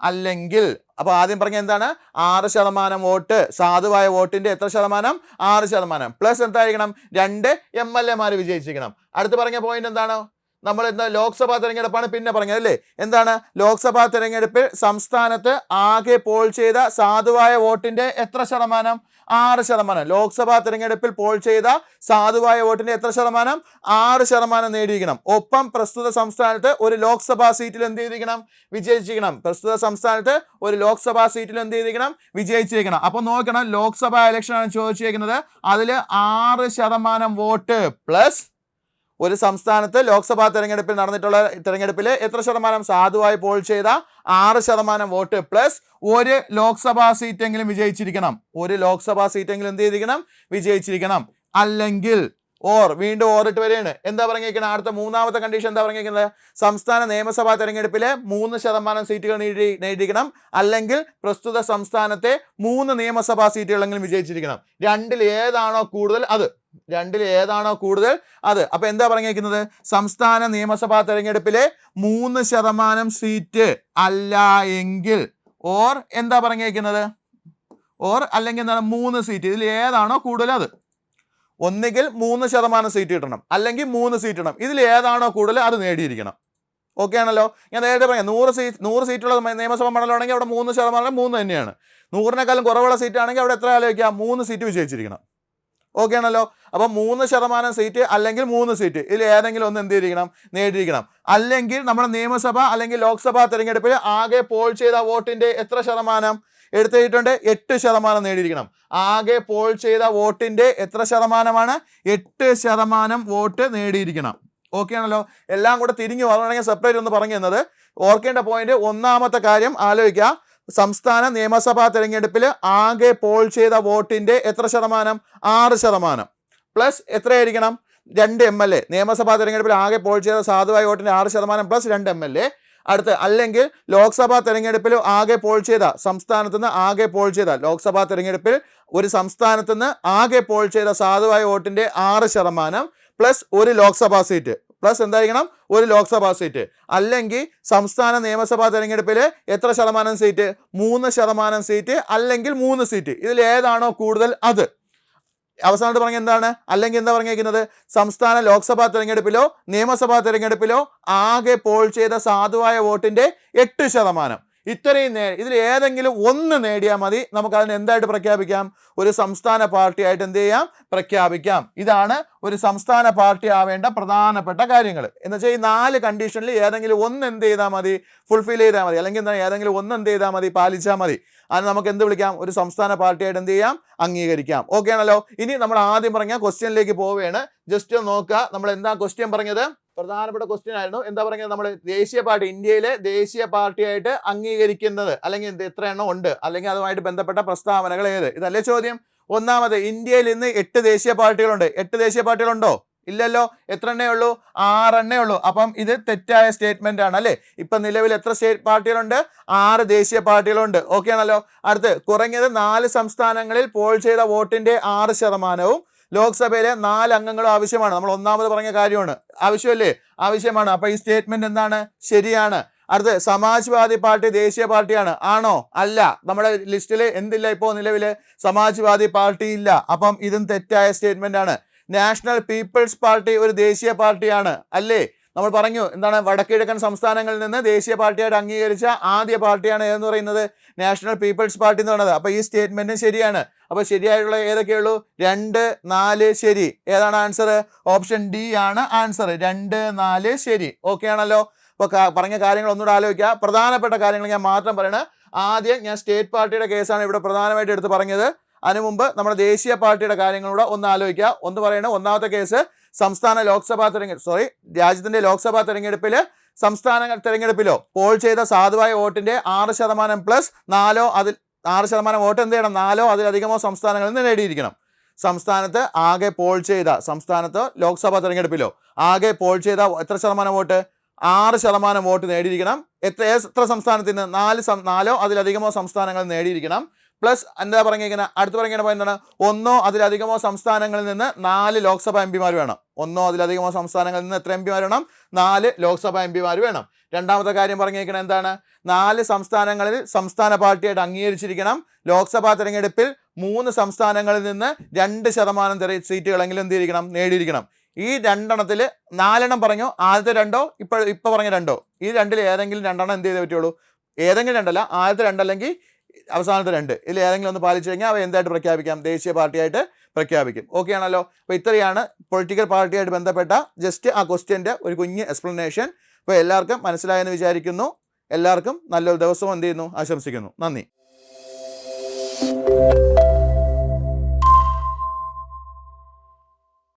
അല്ലെങ്കിൽ അപ്പൊ ആദ്യം പറഞ്ഞ എന്താണ്? 6% വോട്ട്, സാധുവായ വോട്ടിന്റെ എത്ര ശതമാനം? 6%. പ്ലസ് എന്തായിരിക്കണം? 2 MLAമാര് വിജയിച്ചിരിക്കണം. അടുത്ത് പറഞ്ഞ പോയിന്റ് എന്താണ്? നമ്മൾ ലോക്സഭാ തെരഞ്ഞെടുപ്പാണ് പിന്നെ പറഞ്ഞത് അല്ലേ? എന്താണ്? ലോക്സഭാ തെരഞ്ഞെടുപ്പിൽ സംസ്ഥാനത്ത് ആകെ പോൾ ചെയ്ത സാധുവായ വോട്ടിന്റെ എത്ര ശതമാനം? 6%. ലോക്സഭാ തെരഞ്ഞെടുപ്പിൽ പോൾ ചെയ്ത സാധുവായ വോട്ടിന്റെ എത്ര ശതമാനം? 6% നേടിയിരിക്കണം. ഒപ്പം പ്രസ്തുത സംസ്ഥാനത്ത് ഒരു ലോക്സഭാ സീറ്റിൽ എന്ത് ചെയ്തിരിക്കണം? വിജയിച്ചിരിക്കണം. പ്രസ്തുത സംസ്ഥാനത്ത് ഒരു ലോക്സഭാ സീറ്റിൽ എന്ത് ചെയ്തിരിക്കണം? വിജയിച്ചിരിക്കണം. അപ്പൊ നോക്കണം, ലോക്സഭാ ഇലക്ഷൻ ആണ് ചോദിച്ചിരിക്കുന്നത്. അതിൽ 6% വോട്ട് പ്ലസ് ഒരു സംസ്ഥാനത്ത് ലോക്സഭാ തെരഞ്ഞെടുപ്പിൽ നടന്നിട്ടുള്ള തെരഞ്ഞെടുപ്പിൽ എത്ര ശതമാനം? സാധുവായി പോൾ ചെയ്ത 6% വോട്ട് പ്ലസ് ഒരു ലോക്സഭാ സീറ്റെങ്കിലും വിജയിച്ചിരിക്കണം. ഒരു ലോക്സഭാ സീറ്റെങ്കിലും എന്ത് ചെയ്തിരിക്കണം? വിജയിച്ചിരിക്കണം. അല്ലെങ്കിൽ വീണ്ടും ഓറിട്ട് വരെയാണ്. എന്താ പറഞ്ഞിരിക്കുന്നത്? അടുത്ത മൂന്നാമത്തെ കണ്ടീഷൻ എന്താ പറഞ്ഞിരിക്കുന്നത്? സംസ്ഥാന നിയമസഭാ തെരഞ്ഞെടുപ്പിലെ 3% സീറ്റുകൾ നേടിയിരിക്കണം. അല്ലെങ്കിൽ പ്രസ്തുത സംസ്ഥാനത്തെ 3 നിയമസഭാ സീറ്റുകളെങ്കിലും വിജയിച്ചിരിക്കണം. 2ൽ ഏതാണോ കൂടുതൽ അത്. രണ്ടിൽ ഏതാണോ കൂടുതൽ അത്. അപ്പൊ എന്താ പറഞ്ഞേക്കുന്നത്? സംസ്ഥാന നിയമസഭാ തെരഞ്ഞെടുപ്പിലെ 3% സീറ്റ് അല്ല എങ്കിൽ ഓർ എന്താ പറഞ്ഞേക്കുന്നത്? ഓർ അല്ലെങ്കിൽ എന്താണ് 3 സീറ്റ്, ഇതിൽ ഏതാണോ കൂടുതൽ അത്. ഒന്നുകിൽ 3% സീറ്റ് കിട്ടണം, അല്ലെങ്കിൽ 3 സീറ്റ് ഇടണം. ഇതിൽ ഏതാണോ കൂടുതൽ അത് നേടിയിരിക്കണം. ഓക്കെ ആണല്ലോ? ഞാൻ നേരത്തെ പറയാം, 100 സീറ്റുള്ള നിയമസഭാ മണ്ഡലമാണെങ്കിൽ അവിടെ 3% 3 തന്നെയാണ്. 100-നെക്കാളും കുറവുള്ള സീറ്റ് ആണെങ്കിൽ അവിടെ എത്ര ആലോചിക്കാം? 3 സീറ്റ് വിജയിച്ചിരിക്കണം. ഓക്കെ ആണല്ലോ? അപ്പം 3% സീറ്റ് അല്ലെങ്കിൽ 3 സീറ്റ്, ഇതിൽ ഏതെങ്കിലും ഒന്ന് എന്ത് ചെയ്തിരിക്കണം? നേടിയിരിക്കണം. അല്ലെങ്കിൽ നമ്മുടെ നിയമസഭ അല്ലെങ്കിൽ ലോക്സഭാ തെരഞ്ഞെടുപ്പിൽ ആകെ പോൾ ചെയ്ത വോട്ടിന്റെ എത്ര ശതമാനം എടുത്തിട്ടുണ്ട്? 8% നേടിയിരിക്കണം. ആകെ പോൾ ചെയ്ത വോട്ടിന്റെ എത്ര ശതമാനമാണ്? 8% വോട്ട് നേടിയിരിക്കണം. ഓക്കെ ആണല്ലോ? എല്ലാം കൂടെ തിരിഞ്ഞു പറഞ്ഞെങ്കിൽ സെപ്പറേറ്റ് ഒന്ന് പറഞ്ഞു തന്നത്. ഓർക്കേണ്ട പോയിന്റ്, ഒന്നാമത്തെ കാര്യം ആലോചിക്കുക, സംസ്ഥാന നിയമസഭാ തെരഞ്ഞെടുപ്പിൽ ആകെ പോൾ ചെയ്ത വോട്ടിന്റെ എത്ര ശതമാനം? 6%. പ്ലസ് എത്രയായിരിക്കണം? 2 MLA. നിയമസഭാ തെരഞ്ഞെടുപ്പിൽ ആകെ പോൾ ചെയ്ത സാധുവായ വോട്ടിന്റെ 6% പ്ലസ് 2 MLA. അടുത്ത്, അല്ലെങ്കിൽ ലോക്സഭാ തെരഞ്ഞെടുപ്പിൽ ആകെ പോൾ ചെയ്ത സംസ്ഥാനത്ത് നിന്ന് ആകെ പോൾ ചെയ്ത ലോക്സഭാ തെരഞ്ഞെടുപ്പിൽ ഒരു സംസ്ഥാനത്ത് നിന്ന് ആകെ പോൾ ചെയ്ത സാധുവായ വോട്ടിന്റെ 6% പ്ലസ് ഒരു ലോക്സഭാ സീറ്റ്. പ്ലസ് എന്തായിരിക്കണം? ഒരു ലോക്സഭാ സീറ്റ്. അല്ലെങ്കിൽ സംസ്ഥാന നിയമസഭാ തെരഞ്ഞെടുപ്പിൽ എത്ര ശതമാനം സീറ്റ്? 3% സീറ്റ് അല്ലെങ്കിൽ 3 സീറ്റ്. ഇതിൽ ഏതാണോ കൂടുതൽ അത്. അവസാനമായിട്ട് പറഞ്ഞ എന്താണ്? അല്ലെങ്കിൽ എന്താ പറഞ്ഞേക്കുന്നത്? സംസ്ഥാന ലോക്സഭാ തെരഞ്ഞെടുപ്പിലോ നിയമസഭാ തെരഞ്ഞെടുപ്പിലോ ആകെ പോൾ ചെയ്ത സാധുവായ വോട്ടിന്റെ 8%. ഇത്രയും ഇതിൽ ഏതെങ്കിലും ഒന്ന് നേടിയാൽ മതി, നമുക്ക് അതിന് എന്തായിട്ട് പ്രഖ്യാപിക്കാം? ഒരു സംസ്ഥാന പാർട്ടിയായിട്ട് എന്ത് ചെയ്യാം? പ്രഖ്യാപിക്കാം. ഇതാണ് ഒരു സംസ്ഥാന പാർട്ടി ആവേണ്ട പ്രധാനപ്പെട്ട കാര്യങ്ങൾ. എന്ന് വെച്ചാൽ ഈ 4 കണ്ടീഷനിൽ ഏതെങ്കിലും ഒന്ന് എന്ത് ചെയ്താൽ മതി? ഫുൾഫിൽ ചെയ്താൽ മതി. അല്ലെങ്കിൽ എന്താ, ഏതെങ്കിലും ഒന്ന് എന്ത് ചെയ്താൽ മതി? പാലിച്ചാൽ മതി. അത് നമുക്ക് എന്ത് വിളിക്കാം? ഒരു സംസ്ഥാന പാർട്ടിയായിട്ട് എന്ത് ചെയ്യാം? അംഗീകരിക്കാം. ഓക്കെ ആണല്ലോ? ഇനി നമ്മൾ ആദ്യം പറഞ്ഞ ക്വസ്റ്റ്യനിലേക്ക് പോവുകയാണ്. ജസ്റ്റ് നോക്കുക, നമ്മൾ എന്താ ക്വസ്റ്റ്യൻ പറഞ്ഞത്? പ്രധാനപ്പെട്ട ക്വസ്റ്റ്യൻ ആയിരുന്നു. എന്താ പറഞ്ഞത്? നമ്മൾ ദേശീയ പാർട്ടി, ഇന്ത്യയിലെ ദേശീയ പാർട്ടിയായിട്ട് അംഗീകരിക്കുന്നത് അല്ലെങ്കിൽ എത്ര എണ്ണം ഉണ്ട്, അല്ലെങ്കിൽ അതുമായിട്ട് ബന്ധപ്പെട്ട പ്രസ്താവനകൾ ഏത്? ഇതല്ലേ ചോദ്യം. ഒന്നാമത്, ഇന്ത്യയിൽ ഇന്ന് 8 ദേശീയ പാർട്ടികളുണ്ട്. 8 ദേശീയ പാർട്ടികളുണ്ടോ? ഇല്ലല്ലോ. എത്ര എണ്ണേ ഉള്ളൂ? 6 എണ്ണേ ഉള്ളൂ. അപ്പം ഇത് തെറ്റായ സ്റ്റേറ്റ്മെന്റ് ആണ് അല്ലേ? ഇപ്പൊ നിലവിൽ എത്ര സ്റ്റേറ്റ് പാർട്ടികളുണ്ട്? 6 ദേശീയ പാർട്ടികളുണ്ട്. ഓക്കെ ആണല്ലോ? അടുത്ത്, കുറഞ്ഞത് 4 സംസ്ഥാനങ്ങളിൽ പോൾ ചെയ്ത വോട്ടിന്റെ 6%വും ലോക്സഭയിലെ 4 അംഗങ്ങളും ആവശ്യമാണ്. നമ്മൾ ഒന്നാമത് പറഞ്ഞ കാര്യമാണ്. ആവശ്യമല്ലേ? ആവശ്യമാണ്. അപ്പൊ ഈ സ്റ്റേറ്റ്മെന്റ് എന്താണ്? ശരിയാണ്. അടുത്ത്, സമാജ്വാദി പാർട്ടി ദേശീയ പാർട്ടിയാണ്. ആണോ? അല്ല. നമ്മുടെ ലിസ്റ്റിൽ എന്തില്ല? ഇപ്പോൾ നിലവില് സമാജ്വാദി പാർട്ടി ഇല്ല. അപ്പം ഇതും തെറ്റായ സ്റ്റേറ്റ്മെന്റ് ആണ്. നാഷണൽ പീപ്പിൾസ് പാർട്ടി ഒരു ദേശീയ പാർട്ടിയാണ് അല്ലേ? നമ്മൾ പറഞ്ഞു എന്താണ്? വടക്കിഴക്കൻ സംസ്ഥാനങ്ങളിൽ നിന്ന് ദേശീയ പാർട്ടിയായിട്ട് അംഗീകരിച്ച ആദ്യ പാർട്ടിയാണ് എന്ന് പറയുന്നത് നാഷണൽ പീപ്പിൾസ് പാർട്ടി എന്ന് പറയുന്നത്. അപ്പൊ ഈ സ്റ്റേറ്റ്മെന്റും ശരിയാണ്. അപ്പൊ ശരിയായിട്ടുള്ള ഏതൊക്കെയുള്ളൂ? 2, 4 ശരി. ഏതാണ് ആൻസർ? ഓപ്ഷൻ ഡി ആണ് ആൻസർ. 2, 4 ശരി. ഓക്കെ ആണല്ലോ? അപ്പൊ പറഞ്ഞ കാര്യങ്ങൾ ഒന്നുകൂടെ ആലോചിക്കുക. പ്രധാനപ്പെട്ട കാര്യങ്ങൾ ഞാൻ മാത്രം പറയണത്. ആദ്യം ഞാൻ സ്റ്റേറ്റ് പാർട്ടിയുടെ കേസാണ് ഇവിടെ പ്രധാനമായിട്ട് എടുത്ത് പറഞ്ഞത്. അതിനു മുമ്പ് നമ്മുടെ ദേശീയ പാർട്ടിയുടെ കാര്യങ്ങളൂടെ ഒന്ന് ആലോചിക്കുക. ഒന്ന് പറയണത്, ഒന്നാമത്തെ കേസ്, സംസ്ഥാന ലോക്സഭാ രാജ്യത്തിന്റെ ലോക്സഭാ തെരഞ്ഞെടുപ്പിൽ സംസ്ഥാന തെരഞ്ഞെടുപ്പിലോ പോൾ ചെയ്ത സാധുവായ വോട്ടിന്റെ 6% പ്ലസ് 6% വോട്ട് എന്ത് ചെയ്യണം? 4 അതിലധികമോ സംസ്ഥാനങ്ങളിൽ നിന്ന് നേടിയിരിക്കണം. സംസ്ഥാനത്ത് ആകെ പോൾ ചെയ്ത ലോക്സഭാ തെരഞ്ഞെടുപ്പിലോ ആകെ പോൾ ചെയ്ത എത്ര ശതമാനം വോട്ട്? 6% വോട്ട് നേടിയിരിക്കണം. എത്ര സംസ്ഥാനത്തിന്? 4 അതിലധികമോ സംസ്ഥാനങ്ങളിൽ നേടിയിരിക്കണം. പ്ലസ് എന്താ പറഞ്ഞിരിക്കുന്നത്? അടുത്ത് പറഞ്ഞ എന്താണ്? 1 അതിലധികമോ സംസ്ഥാനങ്ങളിൽ നിന്ന് 4 ലോക്സഭാ എംപിമാർ വേണം. 1 അതിലധികമോ സംസ്ഥാനങ്ങളിൽ നിന്ന് എത്ര എംപിമാർ വേണം? 4 ലോക്സഭാ എംപിമാർ വേണം. രണ്ടാമത്തെ കാര്യം പറഞ്ഞിരിക്കുന്നത് എന്താണ്? 4 സംസ്ഥാനങ്ങളിൽ സംസ്ഥാന പാർട്ടിയായിട്ട് അംഗീകരിച്ചിരിക്കണം. ലോക്സഭാ തെരഞ്ഞെടുപ്പിൽ 3 സംസ്ഥാനങ്ങളിൽ നിന്ന് 2% സീറ്റുകളെങ്കിലും എന്ത് ചെയ്തിരിക്കണം? നേടിയിരിക്കണം. ഈ 2 എണ്ണത്തിൽ 4 എണ്ണം പറഞ്ഞു. ആദ്യത്തെ 2 ഇപ്പൊ പറഞ്ഞ 2 ഈ 2ൽ ഏതെങ്കിലും 2 എണ്ണം എന്ത് ചെയ്തേ പറ്റുള്ളൂ? ഏതെങ്കിലും 2 അല്ല, ആദ്യത്തെ 2 അല്ലെങ്കിൽ അവസാനത്തെ 2 ഇതിൽ ഏതെങ്കിലും ഒന്ന് പാലിച്ചു കഴിഞ്ഞാൽ അവ എന്തായിട്ട് പ്രഖ്യാപിക്കാം? ദേശീയ പാർട്ടിയായിട്ട് പ്രഖ്യാപിക്കും. ഓക്കെ ആണല്ലോ? അപ്പോൾ ഇത്രയാണ് പൊളിറ്റിക്കൽ പാർട്ടിയായിട്ട് ബന്ധപ്പെട്ട ജസ്റ്റ് ആ ക്വസ്റ്റ്യൻ്റെ ഒരു കുഞ്ഞ് എക്സ്പ്ലനേഷൻ. അപ്പോൾ എല്ലാവർക്കും മനസ്സിലായെന്ന് വിചാരിക്കുന്നു. എല്ലാവർക്കും നല്ലൊരു ദിവസം എന്ത് ചെയ്യുന്നു? ആശംസിക്കുന്നു. നന്ദി.